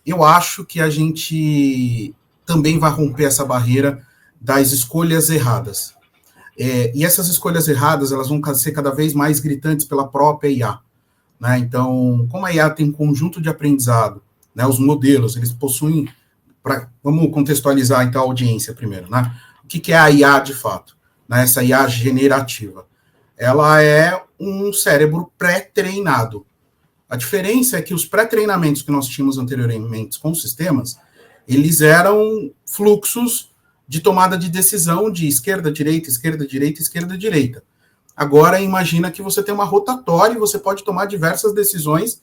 Eu acho que a gente também vai romper essa barreira das escolhas erradas. E essas escolhas erradas, elas vão ser cada vez mais gritantes pela própria IA. Né? Então, como a IA tem um conjunto de aprendizado, né, os modelos, eles possuem... Vamos contextualizar, então, a audiência primeiro. Né? O que é a IA, de fato? Né? Essa IA generativa. Ela é um cérebro pré-treinado. A diferença é que os pré-treinamentos que nós tínhamos anteriormente com sistemas, eles eram fluxos de tomada de decisão de esquerda, direita, esquerda, direita, esquerda, direita. Agora, imagina que você tem uma rotatória e você pode tomar diversas decisões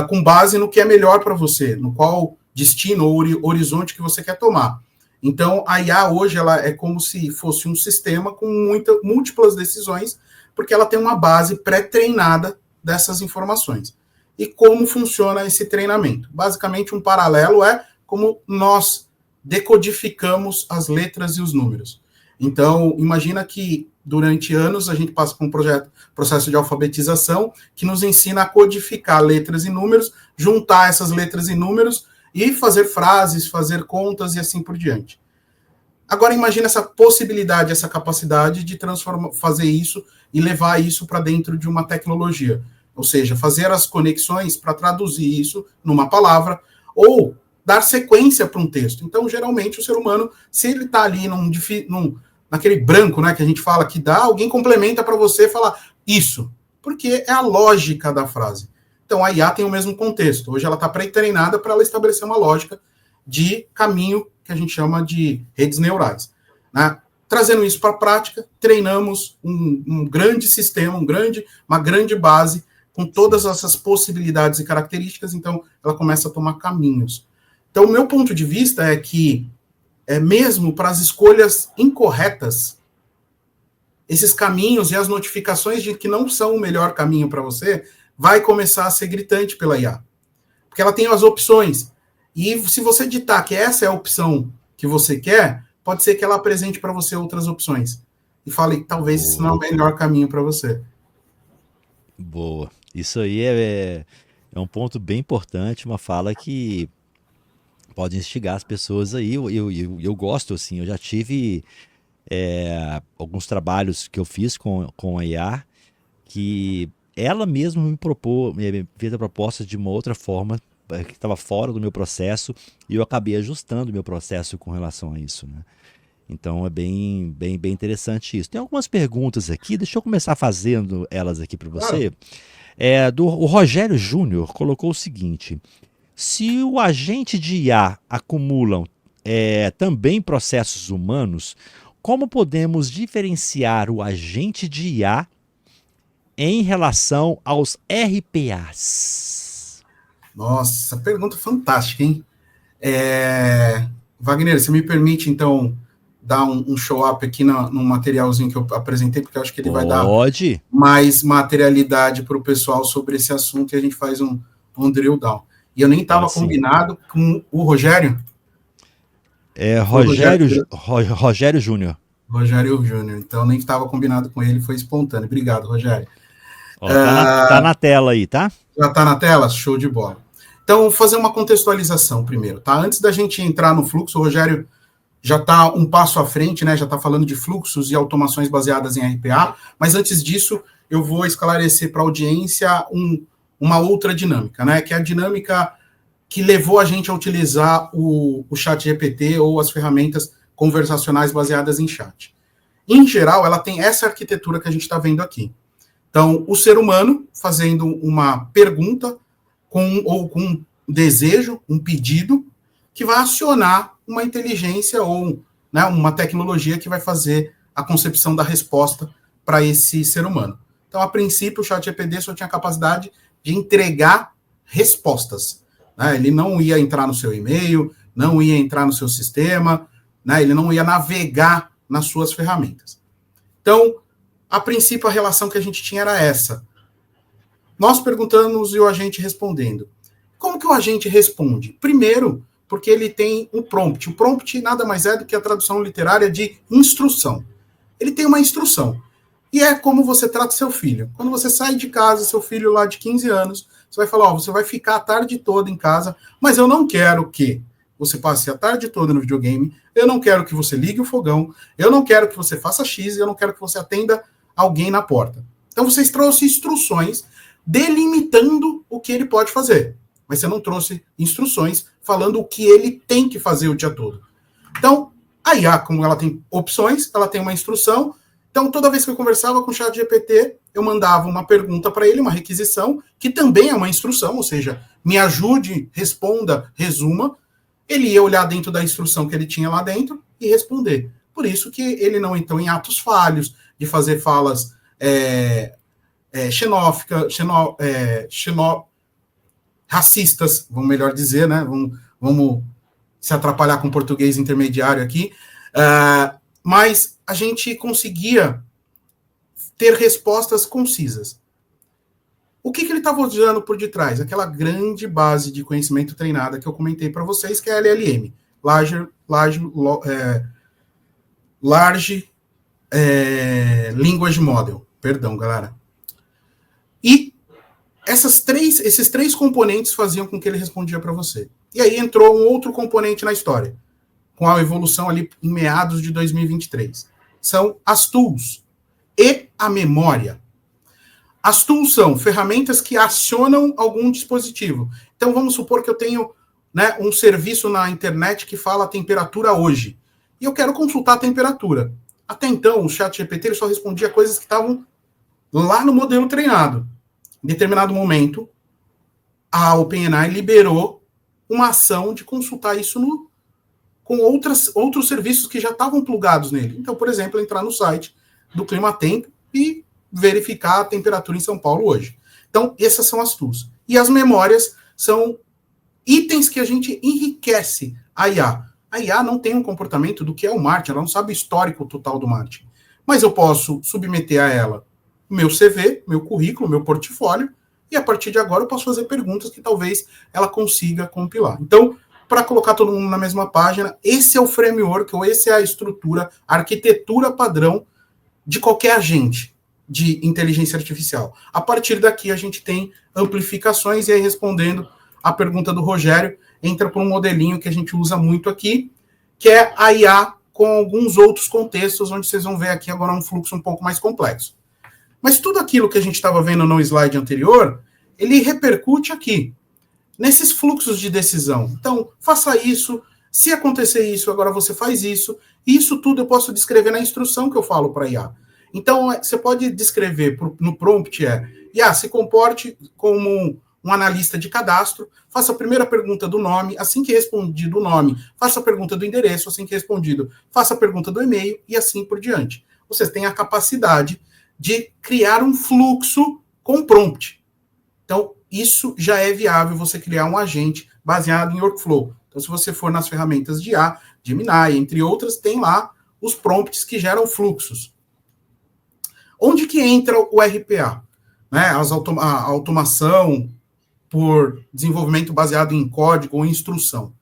com base no que é melhor para você, no qual destino ou horizonte que você quer tomar. Então, a IA hoje ela é como se fosse um sistema com múltiplas decisões, porque ela tem uma base pré-treinada dessas informações. E como funciona esse treinamento? Basicamente, um paralelo é como nós decodificamos as letras e os números. Então, imagina que durante anos a gente passa por um processo de alfabetização que nos ensina a codificar letras e números, juntar essas letras e números e fazer frases, fazer contas e assim por diante. Agora imagina essa possibilidade, essa capacidade de fazer isso e levar isso para dentro de uma tecnologia. Ou seja, fazer as conexões para traduzir isso numa palavra ou dar sequência para um texto. Então, geralmente, o ser humano, se ele está ali naquele branco, né, que a gente fala que dá, alguém complementa para você falar isso, porque é a lógica da frase. Então, a IA tem o mesmo contexto. Hoje ela está pré-treinada para ela estabelecer uma lógica de caminho que a gente chama de redes neurais. Né? Trazendo isso para a prática, treinamos um grande sistema, uma grande base com todas essas possibilidades e características, então ela começa a tomar caminhos. Então, o meu ponto de vista é que, mesmo para as escolhas incorretas, esses caminhos e as notificações de que não são o melhor caminho para você, vai começar a ser gritante pela IA. Porque ela tem as opções. E se você ditar que essa é a opção que você quer, pode ser que ela apresente para você outras opções. E fale, talvez esse não é o melhor caminho para você. Boa. Isso aí é um ponto bem importante, uma fala que pode instigar as pessoas aí. Eu gosto, assim, eu já tive alguns trabalhos que eu fiz com a IA, que ela mesma me fez a proposta de uma outra forma, que estava fora do meu processo, e eu acabei ajustando o meu processo com relação a isso, né? Então é bem interessante isso. Tem algumas perguntas aqui, deixa eu começar fazendo elas aqui para você. O Rogério Júnior colocou o seguinte: se o agente de IA acumulam também processos humanos, como podemos diferenciar o agente de IA em relação aos RPAs? Nossa, pergunta fantástica, hein? Wagner, você me permite, então, dar um show-up aqui no materialzinho que eu apresentei, porque eu acho que ele vai dar mais materialidade para o pessoal sobre esse assunto, e a gente faz um drill down. E eu nem estava combinado com o Rogério. Rogério Júnior. Rogério Júnior. Então, nem estava combinado com ele, foi espontâneo. Obrigado, Rogério. Tá na tela aí, tá? Já está na tela? Show de bola. Então, vou fazer uma contextualização primeiro, tá? Antes da gente entrar no fluxo, o Rogério já está um passo à frente, né? Já está falando de fluxos e automações baseadas em RPA, mas antes disso, eu vou esclarecer para a audiência uma outra dinâmica, né? Que é a dinâmica que levou a gente a utilizar o ChatGPT ou as ferramentas conversacionais baseadas em chat. Em geral, ela tem essa arquitetura que a gente está vendo aqui. Então, o ser humano fazendo uma pergunta com um desejo, um pedido, que vai acionar uma inteligência ou, né, uma tecnologia que vai fazer a concepção da resposta para esse ser humano. Então, a princípio, o ChatGPT só tinha a capacidade de entregar respostas, né? Ele não ia entrar no seu e-mail, não ia entrar no seu sistema, né? Ele não ia navegar nas suas ferramentas. Então, a princípio, a relação que a gente tinha era essa. Nós perguntamos e o agente respondendo. Como que o agente responde? Primeiro, porque ele tem um prompt. O prompt nada mais é do que a tradução literária de instrução. Ele tem uma instrução. E é como você trata seu filho. Quando você sai de casa, seu filho lá de 15 anos, você vai falar, você vai ficar a tarde toda em casa, mas eu não quero que você passe a tarde toda no videogame, eu não quero que você ligue o fogão, eu não quero que você faça X, eu não quero que você atenda alguém na porta. Então, vocês trouxeram instruções delimitando o que ele pode fazer. Mas você não trouxe instruções falando o que ele tem que fazer o dia todo. Então, a IA, como ela tem opções, ela tem uma instrução. Então, toda vez que eu conversava com o ChatGPT, eu mandava uma pergunta para ele, uma requisição, que também é uma instrução, ou seja, me ajude, responda, resuma. Ele ia olhar dentro da instrução que ele tinha lá dentro e responder. Por isso que ele não entrou em atos falhos, de fazer falas racistas, vamos melhor dizer, né? Vamos se atrapalhar com o português intermediário aqui. Mas a gente conseguia ter respostas concisas. O que ele estava usando por detrás? Aquela grande base de conhecimento treinada que eu comentei para vocês, que é a LLM. Large Language Model. Perdão, galera. E esses três componentes faziam com que ele respondia para você. E aí entrou um outro componente na história, com a evolução ali em meados de 2023. São as tools e a memória. As tools são ferramentas que acionam algum dispositivo. Então, vamos supor que eu tenho, né, um serviço na internet que fala a temperatura hoje. E eu quero consultar a temperatura. Até então, o ChatGPT ele só respondia coisas que estavam lá no modelo treinado. Em determinado momento, a OpenAI liberou uma ação de consultar isso com outros serviços que já estavam plugados nele. Então, por exemplo, entrar no site do Climatempo e verificar a temperatura em São Paulo hoje. Então, essas são as tools. E as memórias são itens que a gente enriquece a IA. A IA não tem um comportamento do que é o marketing, ela não sabe o histórico total do marketing. Mas eu posso submeter a ela meu CV, meu currículo, meu portfólio, e a partir de agora eu posso fazer perguntas que talvez ela consiga compilar. Então, para colocar todo mundo na mesma página, esse é o framework, ou essa é a estrutura, a arquitetura padrão de qualquer agente de inteligência artificial. A partir daqui, a gente tem amplificações, e aí, respondendo a pergunta do Rogério, entra por um modelinho que a gente usa muito aqui, que é a IA com alguns outros contextos, onde vocês vão ver aqui agora um fluxo um pouco mais complexo. Mas tudo aquilo que a gente estava vendo no slide anterior, ele repercute aqui, nesses fluxos de decisão. Então, faça isso, se acontecer isso, agora você faz isso, e isso tudo eu posso descrever na instrução que eu falo para a IA. Então, você pode descrever no prompt, IA, se comporte como um analista de cadastro, faça a primeira pergunta do nome, assim que respondido o nome, faça a pergunta do endereço, assim que respondido, faça a pergunta do e-mail, e assim por diante. Vocês têm a capacidade de criar um fluxo com prompt. Então, isso já é viável, você criar um agente baseado em workflow. Então, se você for nas ferramentas de IA, Gemini, entre outras, tem lá os prompts que geram fluxos. Onde que entra o RPA? Né? A automação por desenvolvimento baseado em código ou instrução.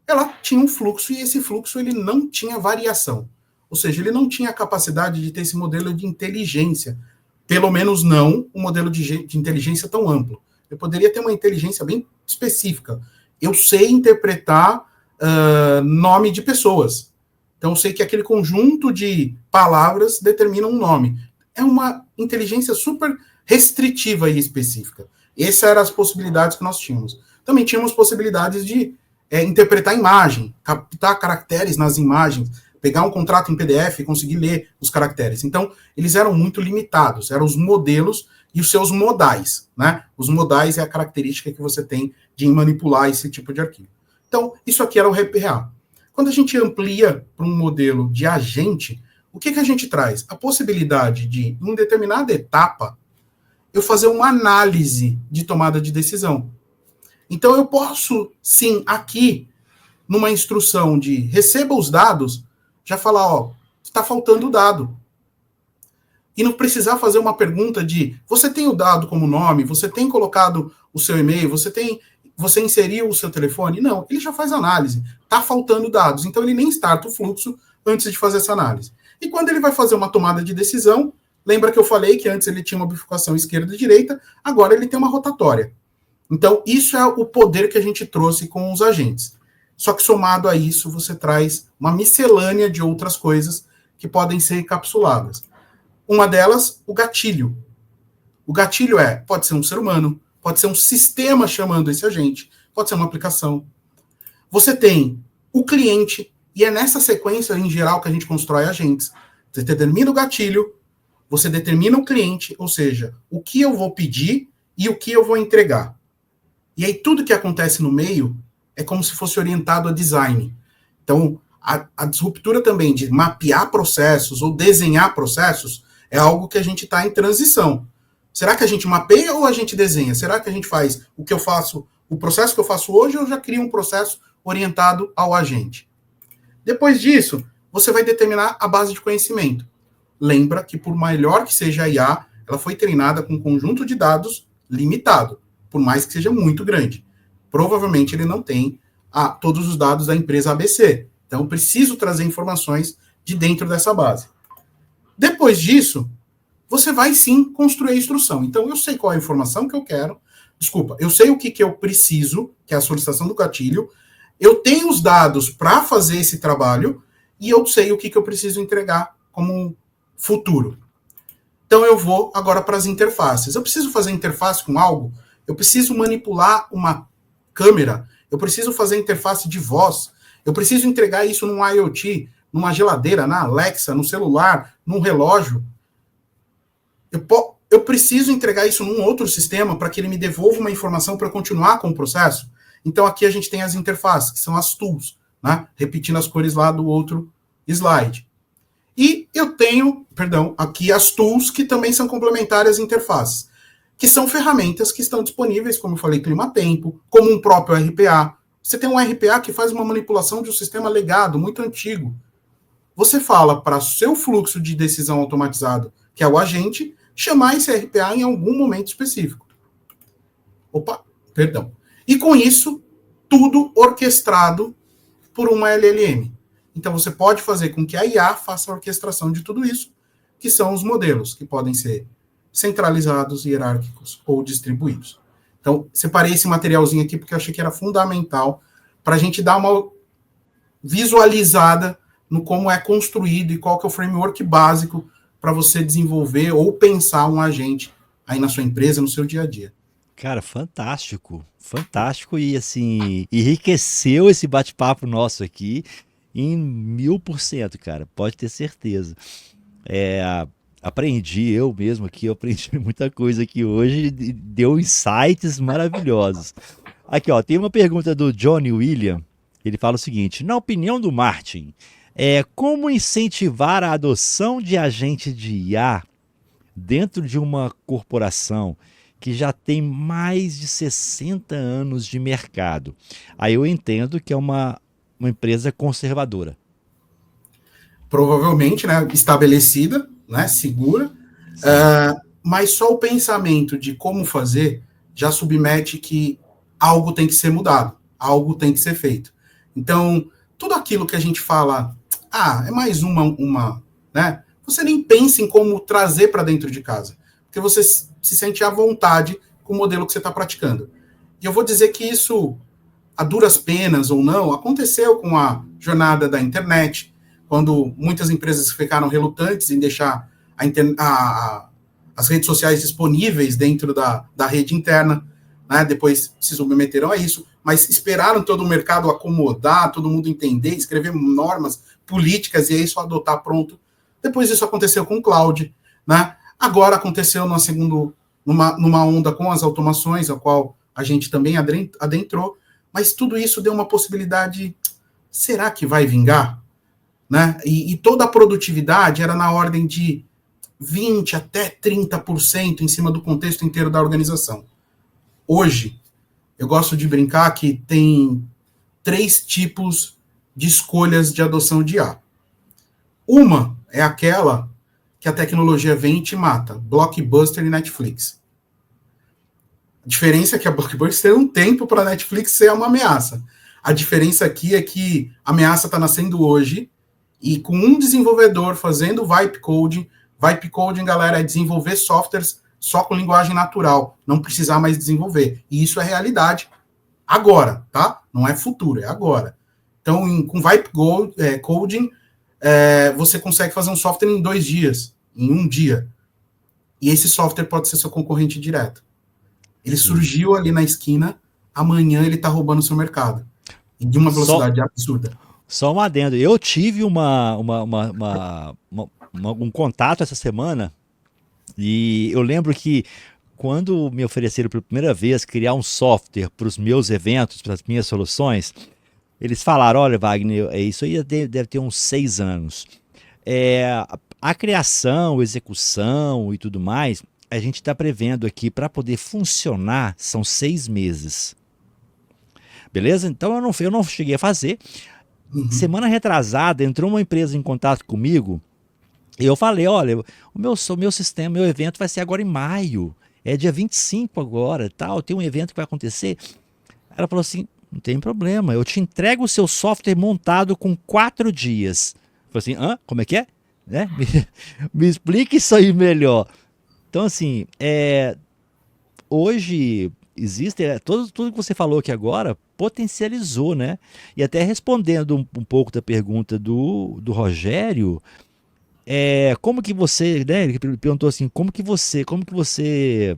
Ela tinha um fluxo, e esse fluxo ele não tinha variação. Ou seja, ele não tinha a capacidade de ter esse modelo de inteligência. Pelo menos não um modelo de inteligência tão amplo. Eu poderia ter uma inteligência bem específica. Eu sei interpretar nome de pessoas. Então, eu sei que aquele conjunto de palavras determina um nome. É uma inteligência super restritiva e específica. Essas eram as possibilidades que nós tínhamos. Também tínhamos possibilidades de interpretar imagem, captar caracteres nas imagens, pegar um contrato em PDF e conseguir ler os caracteres. Então, eles eram muito limitados, eram os modelos e os seus modais, né? Os modais é a característica que você tem de manipular esse tipo de arquivo. Então, isso aqui era o RPA. Quando a gente amplia para um modelo de agente, o que a gente traz? A possibilidade de, em determinada etapa, eu fazer uma análise de tomada de decisão. Então, eu posso, sim, aqui, numa instrução de receba os dados, já falar, ó, está faltando o dado. E não precisar fazer uma pergunta de, você tem o dado como nome, você tem colocado o seu e-mail, você inseriu o seu telefone? Não, ele já faz análise. Está faltando dados. Então, ele nem starta o fluxo antes de fazer essa análise. E quando ele vai fazer uma tomada de decisão, lembra que eu falei que antes ele tinha uma bifurcação esquerda e direita, agora ele tem uma rotatória. Então, isso é o poder que a gente trouxe com os agentes. Só que somado a isso, você traz uma miscelânea de outras coisas que podem ser encapsuladas. Uma delas, o gatilho. O gatilho pode ser um ser humano, pode ser um sistema chamando esse agente, pode ser uma aplicação. Você tem o cliente, e é nessa sequência, em geral, que a gente constrói agentes. Você determina o gatilho, você determina o cliente, ou seja, o que eu vou pedir e o que eu vou entregar. E aí tudo que acontece no meio é como se fosse orientado a design. Então, a disruptura também de mapear processos ou desenhar processos é algo que a gente está em transição. Será que a gente mapeia ou a gente desenha? Será que a gente faz o que eu faço, o processo que eu faço hoje, ou eu já crio um processo orientado ao agente? Depois disso, você vai determinar a base de conhecimento. Lembra que por melhor que seja a IA, ela foi treinada com um conjunto de dados limitado, por mais que seja muito grande. Provavelmente ele não tem todos os dados da empresa ABC. Então, eu preciso trazer informações de dentro dessa base. Depois disso, você vai sim construir a instrução. Então, eu sei qual é a informação que eu quero. Eu sei o que eu preciso, que é a solicitação do gatilho. Eu tenho os dados para fazer esse trabalho e eu sei o que eu preciso entregar como futuro. Então, eu vou agora para as interfaces. Eu preciso fazer interface com algo? Eu preciso manipular uma câmera? Eu preciso fazer interface de voz? Eu preciso entregar isso num IoT, numa geladeira, na Alexa, no celular, num relógio? Eu preciso entregar isso num outro sistema para que ele me devolva uma informação para continuar com o processo? Então, aqui a gente tem as interfaces, que são as tools, né? Repetindo as cores lá do outro slide. E eu tenho, aqui as tools que também são complementares às interfaces, que são ferramentas que estão disponíveis, como eu falei, Climatempo, como um próprio RPA. Você tem um RPA que faz uma manipulação de um sistema legado, muito antigo. Você fala para o seu fluxo de decisão automatizado, que é o agente, chamar esse RPA em algum momento específico. E com isso, tudo orquestrado por uma LLM. Então, você pode fazer com que a IA faça a orquestração de tudo isso, que são os modelos, que podem ser centralizados, hierárquicos ou distribuídos. Então, separei esse materialzinho aqui porque eu achei que era fundamental para a gente dar uma visualizada no como é construído e qual que é o framework básico para você desenvolver ou pensar um agente aí na sua empresa, no seu dia a dia. Cara, fantástico, fantástico e assim, enriqueceu esse bate-papo nosso aqui em 1000%, cara, pode ter certeza. Aprendi, eu mesmo aqui, eu aprendi muita coisa aqui hoje, deu insights maravilhosos. Aqui, ó, tem uma pergunta do Johnny William, ele fala o seguinte: na opinião do Martin, como incentivar a adoção de agente de IA dentro de uma corporação que já tem mais de 60 anos de mercado? Aí eu entendo que é uma empresa conservadora. Provavelmente, né, estabelecida, né, segura, mas só o pensamento de como fazer já submete que algo tem que ser mudado, algo tem que ser feito. Então, tudo aquilo que a gente fala, é mais uma, né, você nem pensa em como trazer para dentro de casa, porque você se sente à vontade com o modelo que você está praticando. E eu vou dizer que isso, a duras penas ou não, aconteceu com a jornada da internet, quando muitas empresas ficaram relutantes em deixar as redes sociais disponíveis dentro da rede interna, né? Depois se submeteram a isso, mas esperaram todo o mercado acomodar, todo mundo entender, escrever normas políticas e aí só adotar pronto. Depois isso aconteceu com o cloud, né? Agora aconteceu numa onda com as automações, a qual a gente também adentrou, mas tudo isso deu uma possibilidade, será que vai vingar? Né? E toda a produtividade era na ordem de 20% até 30% em cima do contexto inteiro da organização. Hoje, eu gosto de brincar que tem 3 tipos de escolhas de adoção de IA. Uma é aquela que a tecnologia vem e te mata, Blockbuster e Netflix. A diferença é que a Blockbuster tem um tempo para a Netflix ser uma ameaça. A diferença aqui é que a ameaça está nascendo hoje e com um desenvolvedor fazendo vibe coding, galera, é desenvolver softwares só com linguagem natural, não precisar mais desenvolver. E isso é realidade agora, tá? Não é futuro, é agora. Então, com vibe coding, você consegue fazer um software em 2 dias, em 1 dia. E esse software pode ser seu concorrente direto. Ele surgiu ali na esquina, amanhã ele está roubando o seu mercado. E de uma velocidade absurda. Só um adendo. Eu tive um contato essa semana e eu lembro que quando me ofereceram pela primeira vez criar um software para os meus eventos, para as minhas soluções, eles falaram, olha, Wagner, isso aí deve ter uns 6 anos. A criação, execução e tudo mais, a gente está prevendo aqui para poder funcionar, são 6 meses. Beleza? Então eu não cheguei a fazer. Semana retrasada, entrou uma empresa em contato comigo e eu falei, olha, o meu sistema, meu evento vai ser agora em maio, é dia 25 agora, tal, tem um evento que vai acontecer. Ela falou assim, não tem problema, eu te entrego o seu software montado com 4 dias. Eu falei assim, como é que é? Né? Me explique isso aí melhor. Então, assim, hoje existe, tudo que você falou aqui agora potencializou, né? E até respondendo um pouco da pergunta do Rogério, como que você, né? Ele perguntou assim, como que você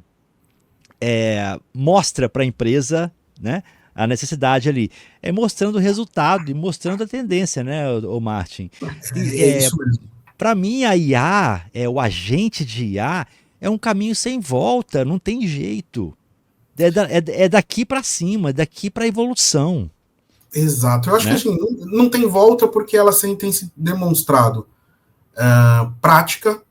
mostra para a empresa, né? A necessidade ali. Mostrando o resultado e mostrando a tendência, né, o Martin? Isso mesmo. Para mim, a IA, o agente de IA, é um caminho sem volta, não tem jeito. É daqui para cima, é daqui para a evolução. Exato. Eu acho, né, que assim, não tem volta porque ela sempre tem se demonstrado prática,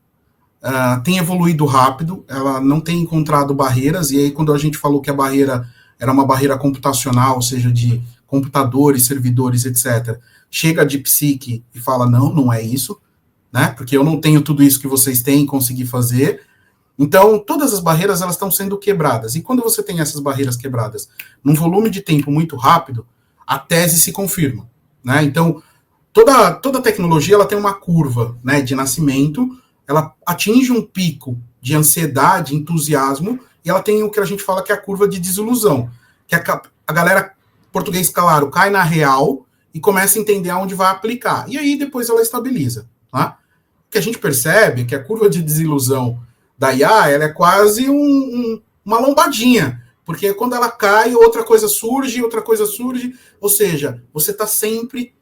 tem evoluído rápido, ela não tem encontrado barreiras, e aí quando a gente falou que a barreira era uma barreira computacional, ou seja, de computadores, servidores, etc., chega a DeepSeek e fala, não é isso, né? Porque eu não tenho tudo isso que vocês têm e consegui fazer. Então, todas as barreiras, elas estão sendo quebradas. E quando você tem essas barreiras quebradas num volume de tempo muito rápido, a tese se confirma, né? Então, toda tecnologia, ela tem uma curva, né, de nascimento, ela atinge um pico de ansiedade, entusiasmo, e ela tem o que a gente fala que é a curva de desilusão, que a galera, português claro, cai na real e começa a entender aonde vai aplicar. E aí, depois ela estabiliza, tá? O que a gente percebe é que a curva de desilusão da IA, ela é quase uma lombadinha, porque quando ela cai, outra coisa surge, ou seja, você está sempre,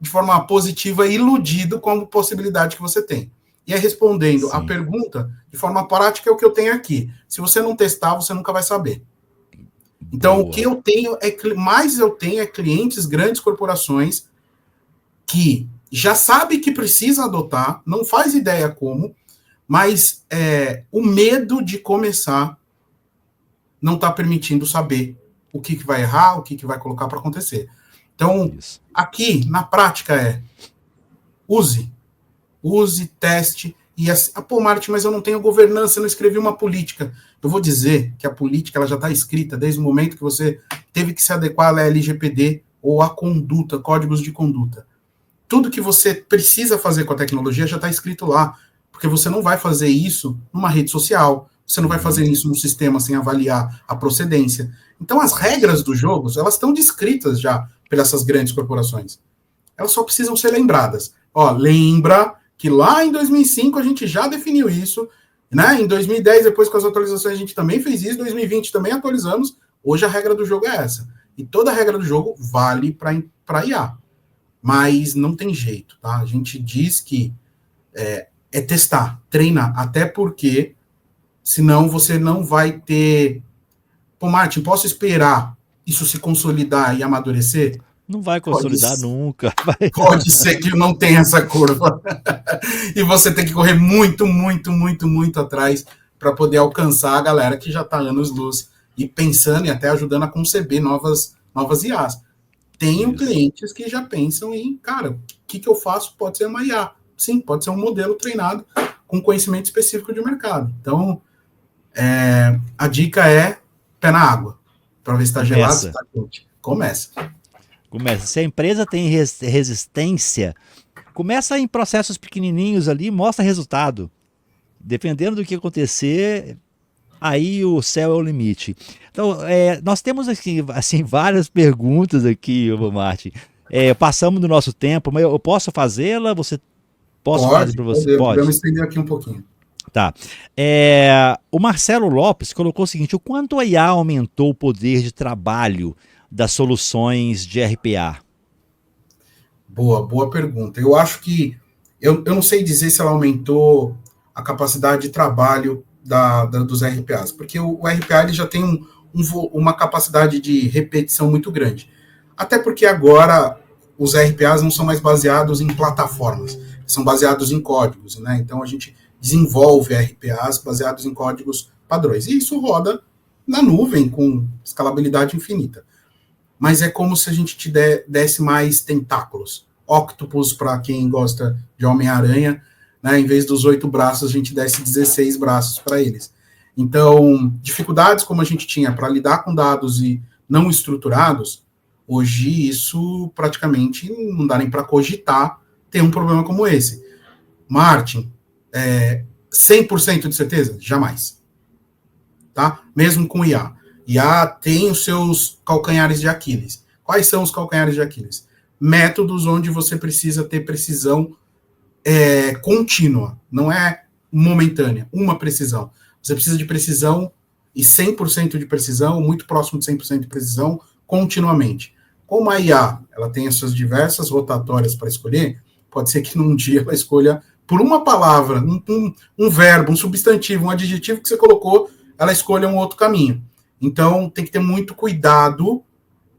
de forma positiva, iludido com a possibilidade que você tem. E aí, respondendo a pergunta, de forma prática, é o que eu tenho aqui. Se você não testar, você nunca vai saber. Então, boa. O que eu tenho é clientes, grandes corporações, que já sabe que precisa adotar, não faz ideia como, mas o medo de começar não está permitindo saber o que vai errar, o que vai colocar para acontecer. Então, aqui, na prática, use, teste, e assim, Martin, mas eu não tenho governança, eu não escrevi uma política. Eu vou dizer que a política ela já está escrita desde o momento que você teve que se adequar à LGPD ou à conduta, códigos de conduta. Tudo que você precisa fazer com a tecnologia já está escrito lá, porque você não vai fazer isso numa rede social, Você não vai fazer isso num sistema sem avaliar a procedência. Então, as regras dos jogos, elas estão descritas já pelas essas grandes corporações. Elas só precisam ser lembradas. Ó, lembra que lá em 2005 a gente já definiu isso, né? Em 2010, depois com as atualizações, a gente também fez isso, em 2020 também atualizamos. Hoje a regra do jogo é essa. E toda a regra do jogo vale para IA. Mas não tem jeito, tá? A gente diz que é testar, treinar, até porque senão você não vai ter... Pô, Martin, posso esperar isso se consolidar e amadurecer? Não vai consolidar nunca. Pode ser que não tenha essa curva. E você tem que correr muito, muito, muito, muito atrás para poder alcançar a galera que já está anos-luz e pensando e até ajudando a conceber novas IAs. Tenho clientes que já pensam em, cara, o que eu faço? Pode ser uma IA. Sim, pode ser um modelo treinado com conhecimento específico de mercado. Então, a dica é pé na água, para ver se está gelado, se está quente. Começa. Se a empresa tem resistência, começa em processos pequenininhos ali, mostra resultado. Dependendo do que acontecer, aí o céu é o limite. Então, nós temos aqui, assim, várias perguntas aqui, Martin. Passamos do nosso tempo, mas eu posso fazê-la? Posso fazer para você? Pode. Vamos estender aqui um pouquinho. Tá. O Marcelo Lopes colocou o seguinte: o quanto a IA aumentou o poder de trabalho das soluções de RPA? Boa pergunta. Eu acho que, eu não sei dizer se ela aumentou a capacidade de trabalho dos RPAs, porque o RPA ele já tem uma capacidade de repetição muito grande. Até porque agora os RPAs não são mais baseados em plataformas, são baseados em códigos, né? Então a gente desenvolve RPAs baseados em códigos padrões, e isso roda na nuvem com escalabilidade infinita. Mas é como se a gente te desse mais tentáculos. Octopus, para quem gosta de Homem-Aranha, né, em vez dos 8 braços, a gente desse 16 braços para eles. Então, dificuldades como a gente tinha para lidar com dados não estruturados, hoje isso praticamente não dá nem para cogitar ter um problema como esse. Martin, 100% de certeza? Jamais. Tá? Mesmo com IA. IA tem os seus calcanhares de Aquiles. Quais são os calcanhares de Aquiles? Métodos onde você precisa ter precisão contínua, não é momentânea, uma precisão. Você precisa de precisão e 100% de precisão, muito próximo de 100% de precisão, continuamente. Como a IA ela tem as suas diversas rotatórias para escolher, pode ser que num dia ela escolha por uma palavra, um verbo, um substantivo, um adjetivo que você colocou, ela escolha um outro caminho. Então, tem que ter muito cuidado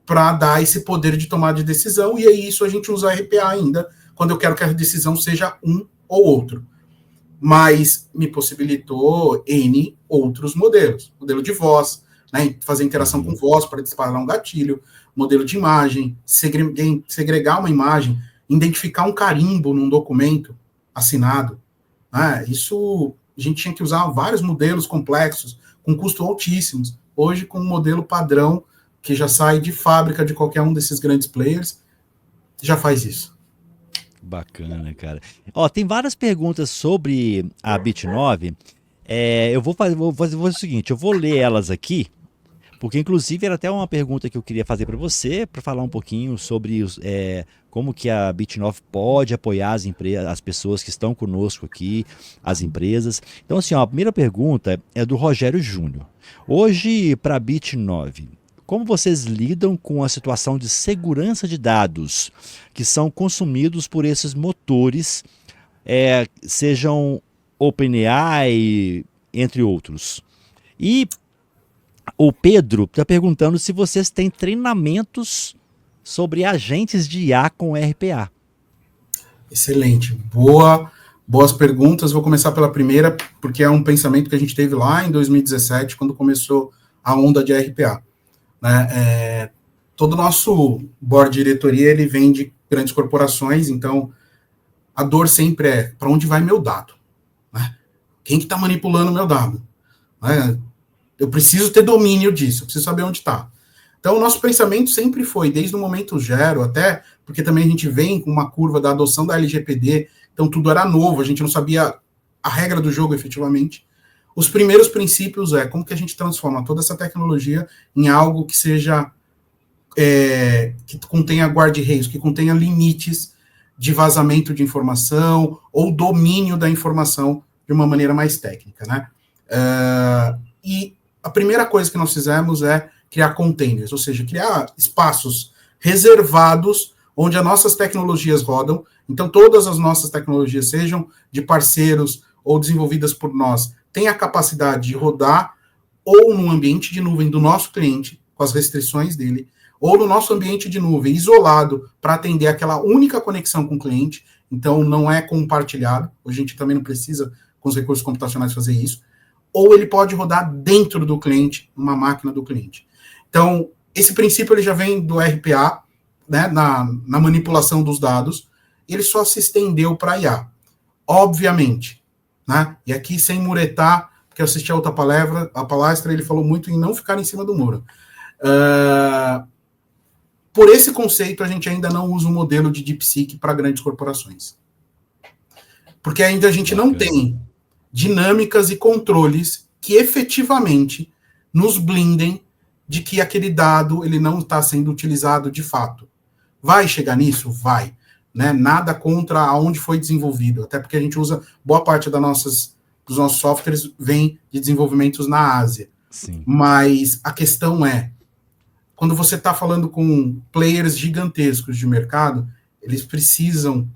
para dar esse poder de tomada de decisão, e é isso a gente usa RPA ainda, quando eu quero que a decisão seja um ou outro. Mas me possibilitou N outros modelos. Modelo de voz, né, fazer interação com voz para disparar um gatilho, modelo de imagem, segregar uma imagem, identificar um carimbo num documento assinado. Né, isso a gente tinha que usar vários modelos complexos, com custos altíssimos. Hoje, com um modelo padrão, que já sai de fábrica de qualquer um desses grandes players, já faz isso. Bacana, cara. Tem várias perguntas sobre a Bit9. Eu vou fazer o seguinte, eu vou ler elas aqui, porque inclusive era até uma pergunta que eu queria fazer para você, para falar um pouquinho sobre como que a Bit9 pode apoiar as pessoas que estão conosco aqui, as empresas. Então, assim, a primeira pergunta é do Rogério Júnior. Hoje, para a Bit9, como vocês lidam com a situação de segurança de dados que são consumidos por esses motores, sejam OpenAI, entre outros? E o Pedro está perguntando se vocês têm treinamentos sobre agentes de IA com RPA. Excelente. Boas perguntas. Vou começar pela primeira, porque é um pensamento que a gente teve lá em 2017, quando começou a onda de RPA. Né? Todo o nosso board de diretoria ele vem de grandes corporações, então a dor sempre é para onde vai meu dado? Né? Quem que está manipulando o meu dado? Né? Eu preciso ter domínio disso, eu preciso saber onde está. Então, o nosso pensamento sempre foi, desde o momento zero, até porque também a gente vem com uma curva da adoção da LGPD, então tudo era novo, a gente não sabia a regra do jogo efetivamente. os primeiros princípios é como que a gente transforma toda essa tecnologia em algo que seja, que contenha guarda-reios, que contenha limites de vazamento de informação ou domínio da informação de uma maneira mais técnica, né? E a primeira coisa que nós fizemos é criar containers, ou seja, criar espaços reservados onde as nossas tecnologias rodam. Então, todas as nossas tecnologias, sejam de parceiros ou desenvolvidas por nós, têm a capacidade de rodar ou no ambiente de nuvem do nosso cliente, com as restrições dele, ou no nosso ambiente de nuvem isolado para atender aquela única conexão com o cliente. Então, não é compartilhado. Hoje a gente também não precisa, com os recursos computacionais, fazer isso. Ou ele pode rodar dentro do cliente, numa máquina do cliente. Então, esse princípio ele já vem do RPA, né, na manipulação dos dados, ele só se estendeu para IA. Obviamente, né, e aqui sem muretar, porque eu assisti a outra palestra, ele falou muito em não ficar em cima do muro. Por esse conceito, a gente ainda não usa um modelo de DeepSeek para grandes corporações. Porque ainda a gente não tem dinâmicas e controles que efetivamente nos blindem de que aquele dado ele não está sendo utilizado de fato. Vai chegar nisso? Vai. Né? Nada contra aonde foi desenvolvido, até porque a gente usa, boa parte dos nossos softwares vem de desenvolvimentos na Ásia. Sim. Mas a questão é, quando você está falando com players gigantescos de mercado, eles precisam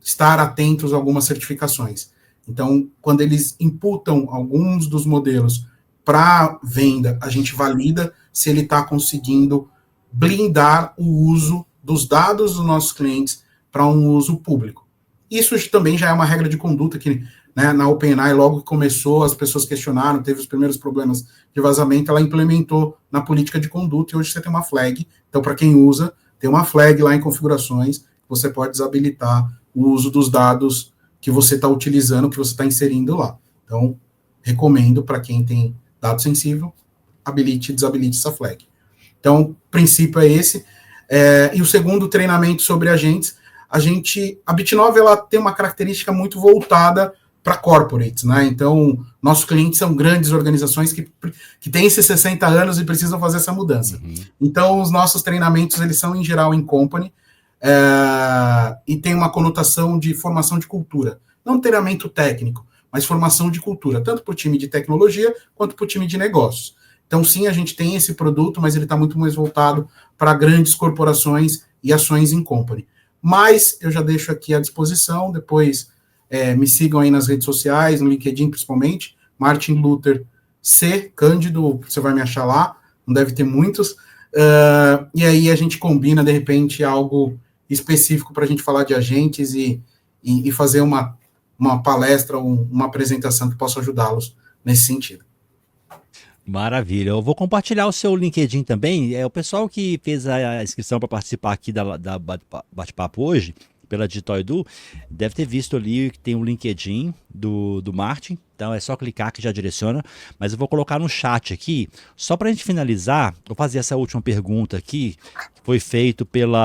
estar atentos a algumas certificações. Então, quando eles imputam alguns dos modelos para venda, a gente valida se ele está conseguindo blindar o uso dos dados dos nossos clientes para um uso público. Isso também já é uma regra de conduta que, né, na OpenAI, logo que começou, as pessoas questionaram, teve os primeiros problemas de vazamento, ela implementou na política de conduta e hoje você tem uma flag. Então, para quem usa, tem uma flag lá em configurações, você pode desabilitar o uso dos dados que você está utilizando, que você está inserindo lá. Então, recomendo para quem tem dado sensível, habilite e desabilite essa flag. Então, o princípio é esse. E o segundo, treinamento sobre agentes. A Bit9, ela tem uma característica muito voltada para corporates, né? Então, nossos clientes são grandes organizações que têm esses 60 anos e precisam fazer essa mudança. Uhum. Então, os nossos treinamentos, eles são, em geral, em company, e tem uma conotação de formação de cultura. Não treinamento técnico, mas formação de cultura, tanto para o time de tecnologia, quanto para o time de negócios. Então, sim, a gente tem esse produto, mas ele está muito mais voltado para grandes corporações e ações em company. Mas eu já deixo aqui à disposição, depois me sigam aí nas redes sociais, no LinkedIn principalmente, Martin Luther C. Cândido, você vai me achar lá, não deve ter muitos, e aí a gente combina, de repente, algo específico para a gente falar de agentes e fazer uma palestra, uma apresentação que possa ajudá-los nesse sentido. Maravilha. Eu vou compartilhar o seu LinkedIn também. O pessoal que fez a inscrição para participar aqui da bate-papo hoje, pela Digital Edu, deve ter visto ali que tem um LinkedIn do Martin. Então é só clicar que já direciona. Mas eu vou colocar no chat aqui, só para a gente finalizar, vou fazer essa última pergunta aqui, que foi feito pelo...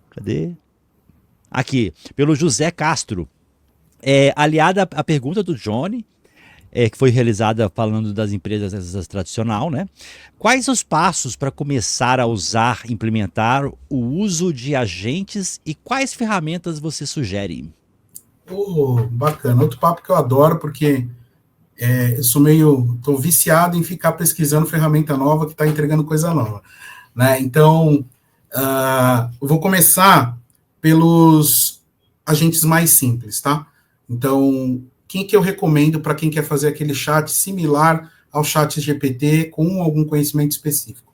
Cadê? Aqui, pelo José Castro. Aliada à pergunta do Johnny, que foi realizada falando das empresas tradicional, né? Quais os passos para começar a usar, implementar o uso de agentes e quais ferramentas você sugere? Bacana. Outro papo que eu adoro, porque eu estou viciado em ficar pesquisando ferramenta nova que está entregando coisa nova, né? Então, eu vou começar pelos agentes mais simples, tá? Então, quem que eu recomendo para quem quer fazer aquele chat similar ao chat GPT com algum conhecimento específico?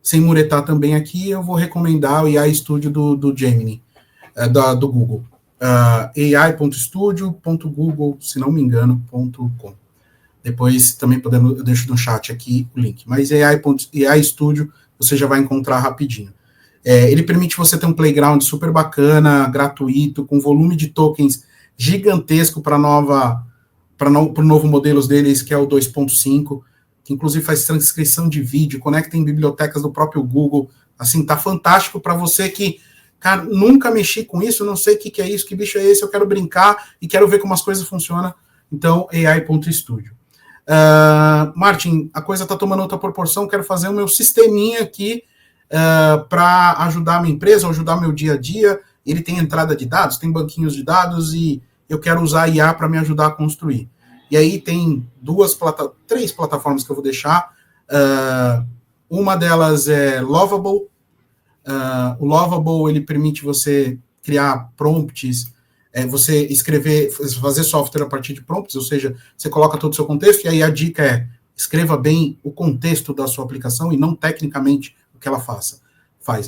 Sem muretar também aqui, eu vou recomendar o AI Studio do Gemini, do Google. ai.studio.google, se não me engano, .com. Depois também eu deixo no chat aqui o link. Mas AI Studio você já vai encontrar rapidinho. Ele permite você ter um playground super bacana, gratuito, com volume de tokens gigantesco para o novo modelo deles, que é o 2.5, que inclusive faz transcrição de vídeo, conecta em bibliotecas do próprio Google. Assim, tá fantástico para você que cara, nunca mexi com isso, não sei o que é isso, que bicho é esse, eu quero brincar e quero ver como as coisas funcionam. Então, AI.studio. Martin, a coisa está tomando outra proporção, quero fazer o meu sisteminha aqui para ajudar a minha empresa, ajudar meu dia a dia. Ele tem entrada de dados, tem banquinhos de dados e eu quero usar a IA para me ajudar a construir. E aí tem três plataformas que eu vou deixar. Uma delas é Lovable. O Lovable, ele permite você criar prompts, você escrever, fazer software a partir de prompts, ou seja, você coloca todo o seu contexto, e aí a dica é, escreva bem o contexto da sua aplicação e não tecnicamente o que ela faz.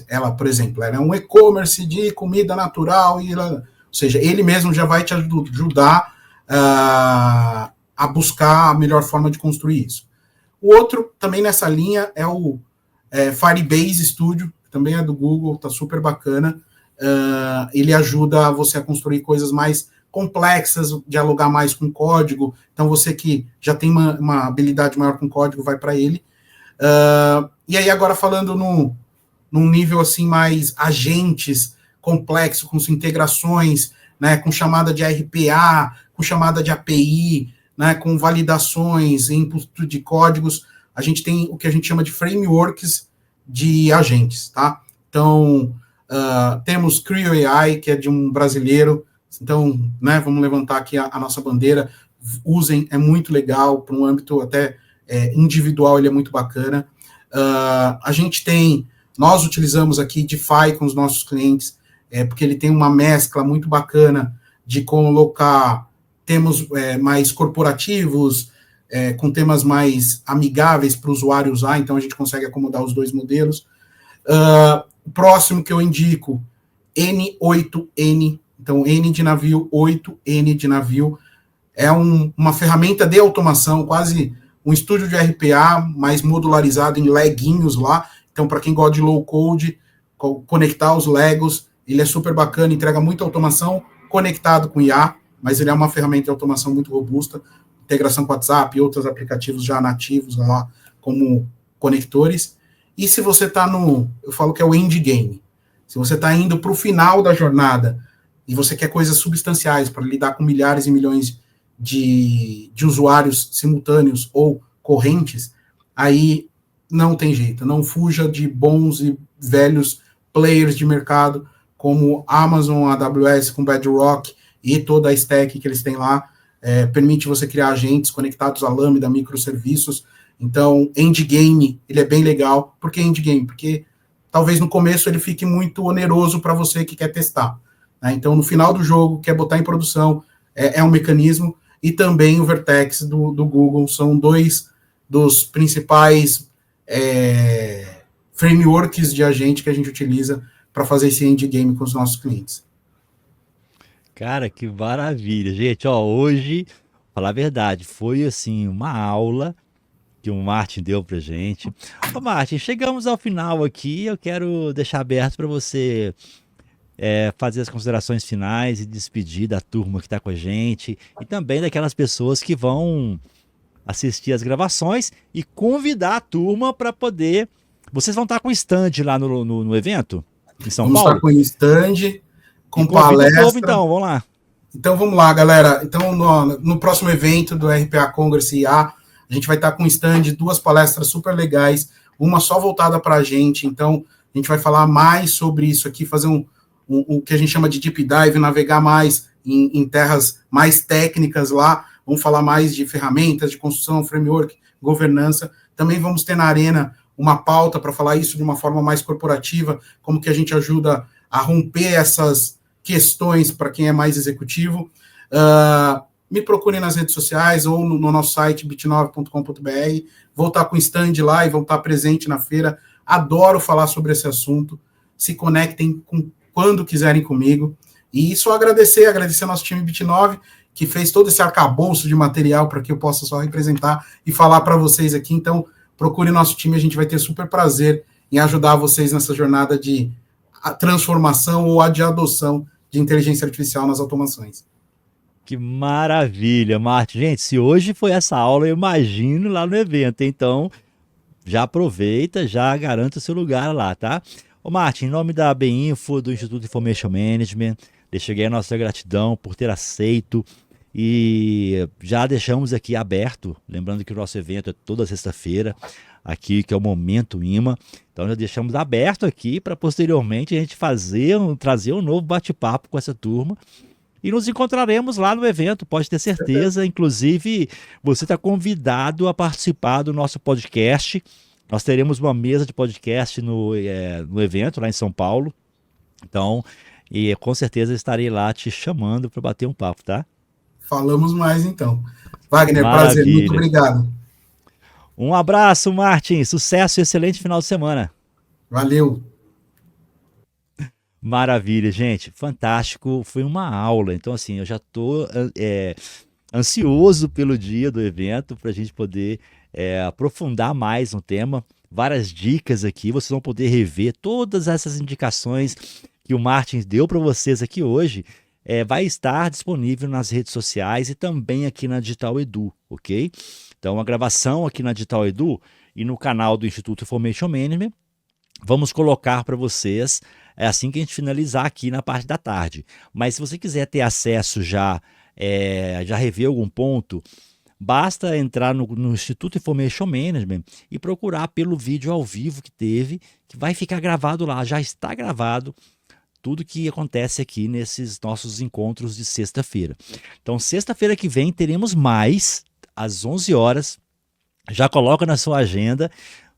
Ela, por exemplo, ela é um e-commerce de comida natural, ou seja, ele mesmo já vai te ajudar a buscar a melhor forma de construir isso. O outro, também nessa linha, é o Firebase Studio, que também é do Google, está super bacana. Ele ajuda você a construir coisas mais complexas, dialogar mais com código. Então, você que já tem uma habilidade maior com código, vai para ele. E aí, agora falando num nível assim mais agentes, complexo, com integrações, né, com chamada de RPA, com chamada de API, né, com validações, input de códigos, a gente tem o que a gente chama de frameworks de agentes, tá? Então, temos Creo AI, que é de um brasileiro, então, né, vamos levantar aqui a nossa bandeira, usem, é muito legal, para um âmbito até individual, ele é muito bacana. Nós utilizamos aqui DeFi com os nossos clientes, porque ele tem uma mescla muito bacana de colocar temas mais corporativos, com temas mais amigáveis para o usuário usar, então a gente consegue acomodar os dois modelos. O próximo que eu indico, N8N, então N de navio, 8N de navio, é uma ferramenta de automação, quase um estúdio de RPA, mais modularizado em leguinhos lá, então para quem gosta de low code, conectar os Legos, ele é super bacana, entrega muita automação, conectado com IA, mas ele é uma ferramenta de automação muito robusta, integração com WhatsApp e outros aplicativos já nativos lá, como conectores. E se você está eu falo que é o endgame, se você está indo para o final da jornada e você quer coisas substanciais para lidar com milhares e milhões de usuários simultâneos ou correntes, aí não tem jeito, não fuja de bons e velhos players de mercado, como Amazon, AWS com Bedrock e toda a stack que eles têm lá, permite você criar agentes conectados a Lambda, microserviços. Então, endgame, ele é bem legal. Por que endgame? Porque talvez no começo ele fique muito oneroso para você que quer testar, né? Então, no final do jogo, quer botar em produção, é um mecanismo. E também o Vertex do Google, são dois dos principais frameworks de agente que a gente utiliza para fazer esse endgame com os nossos clientes. Cara, que maravilha. Gente, ó, hoje, falar a verdade, foi assim uma aula que o Martin deu pra gente. Ô, Martin, chegamos ao final aqui. Eu quero deixar aberto para você fazer as considerações finais e despedir da turma que está com a gente e também daquelas pessoas que vão assistir as gravações e convidar a turma para poder. Vocês vão estar com stand lá no evento em São Paulo? Vamos estar com stand, com palestra. Povo, então, vamos lá. Então vamos lá, galera. Então no próximo evento do RPA Congress IA, a gente vai estar com stand, 2 palestras super legais, uma só voltada para a gente. Então a gente vai falar mais sobre isso aqui, fazer o que a gente chama de deep dive, navegar mais em terras mais técnicas lá. Vamos falar mais de ferramentas, de construção, framework, governança. Também vamos ter na Arena uma pauta para falar isso de uma forma mais corporativa, como que a gente ajuda a romper essas questões para quem é mais executivo. Me procurem nas redes sociais ou no nosso site bit9.com.br. Vou estar com stand lá e vou estar presente na feira. Adoro falar sobre esse assunto. Se conectem quando quiserem comigo. E só agradecer ao nosso time Bit9, que fez todo esse arcabouço de material para que eu possa só representar e falar para vocês aqui. Então, procure nosso time, a gente vai ter super prazer em ajudar vocês nessa jornada de transformação ou de adoção de inteligência artificial nas automações. Que maravilha, Martin. Gente, se hoje foi essa aula, eu imagino lá no evento. Então, já aproveita, já garanta o seu lugar lá, tá? Ô Martin, em nome da BEinfo, do Instituto Information Management, deixa aqui a nossa gratidão por ter aceito e já deixamos aqui aberto, lembrando que o nosso evento é toda sexta-feira, aqui que é o Momento IMA, então já deixamos aberto aqui para posteriormente a gente trazer um novo bate-papo com essa turma e nos encontraremos lá no evento, pode ter certeza, inclusive você está convidado a participar do nosso podcast. Nós teremos uma mesa de podcast no evento, lá em São Paulo. Então, e com certeza estarei lá te chamando para bater um papo, tá? Falamos mais, então. Wagner, Maravilha. prazer, muito obrigado. Um abraço, Martin. Sucesso e excelente final de semana. Valeu. Maravilha, gente. Fantástico. Foi uma aula. Então, assim, eu já estou ansioso pelo dia do evento para a gente poder aprofundar mais no tema. Várias dicas aqui. Vocês vão poder rever todas essas indicações que o Martin deu para vocês aqui hoje. Vai estar disponível nas redes sociais e também aqui na Digital Edu, ok? Então, a gravação aqui na Digital Edu e no canal do Instituto Information Management, vamos colocar para vocês assim que a gente finalizar aqui na parte da tarde. Mas se você quiser ter acesso já rever algum ponto, basta entrar no Instituto Information Management e procurar pelo vídeo ao vivo que teve, que vai ficar gravado lá, já está gravado tudo que acontece aqui nesses nossos encontros de sexta-feira. Então, sexta-feira que vem teremos mais, às 11 horas, já coloca na sua agenda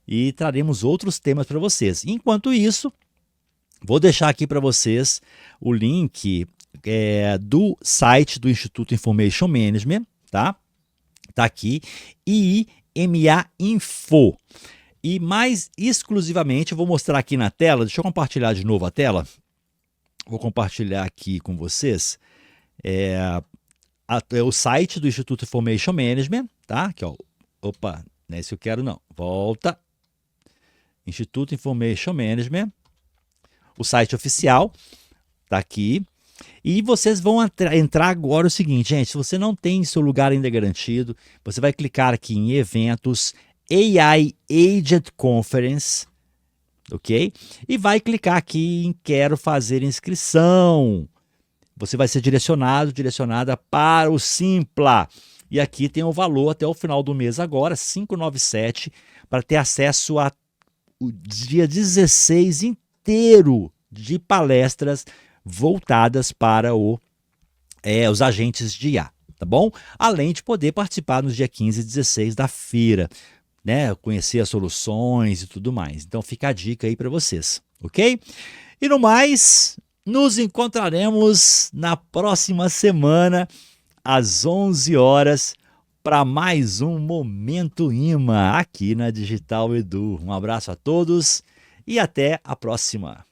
e traremos outros temas para vocês. Enquanto isso, vou deixar aqui para vocês o link do site do Instituto Information Management, tá? Tá aqui, IIMA Info. E mais exclusivamente, eu vou mostrar aqui na tela, deixa eu compartilhar de novo a tela. Vou compartilhar aqui com vocês o site do Instituto Information Management, tá? Aqui, ó. Opa, não é isso que eu quero, não. Volta. Instituto Information Management. O site oficial tá aqui. E vocês vão entrar agora o seguinte, gente, se você não tem seu lugar ainda garantido, você vai clicar aqui em eventos, AI Agent Conference, ok? E vai clicar aqui em quero fazer inscrição. Você vai ser direcionada para o Simpla. E aqui tem o valor até o final do mês agora, R$ 597, para ter acesso a o dia 16 inteiro de palestras voltadas para os agentes de IA, tá bom? Além de poder participar nos dias 15 e 16 da feira, né? Conhecer as soluções e tudo mais. Então fica a dica aí para vocês, ok? E no mais, nos encontraremos na próxima semana, às 11 horas, para mais um Momento IMA aqui na Digital Edu. Um abraço a todos e até a próxima.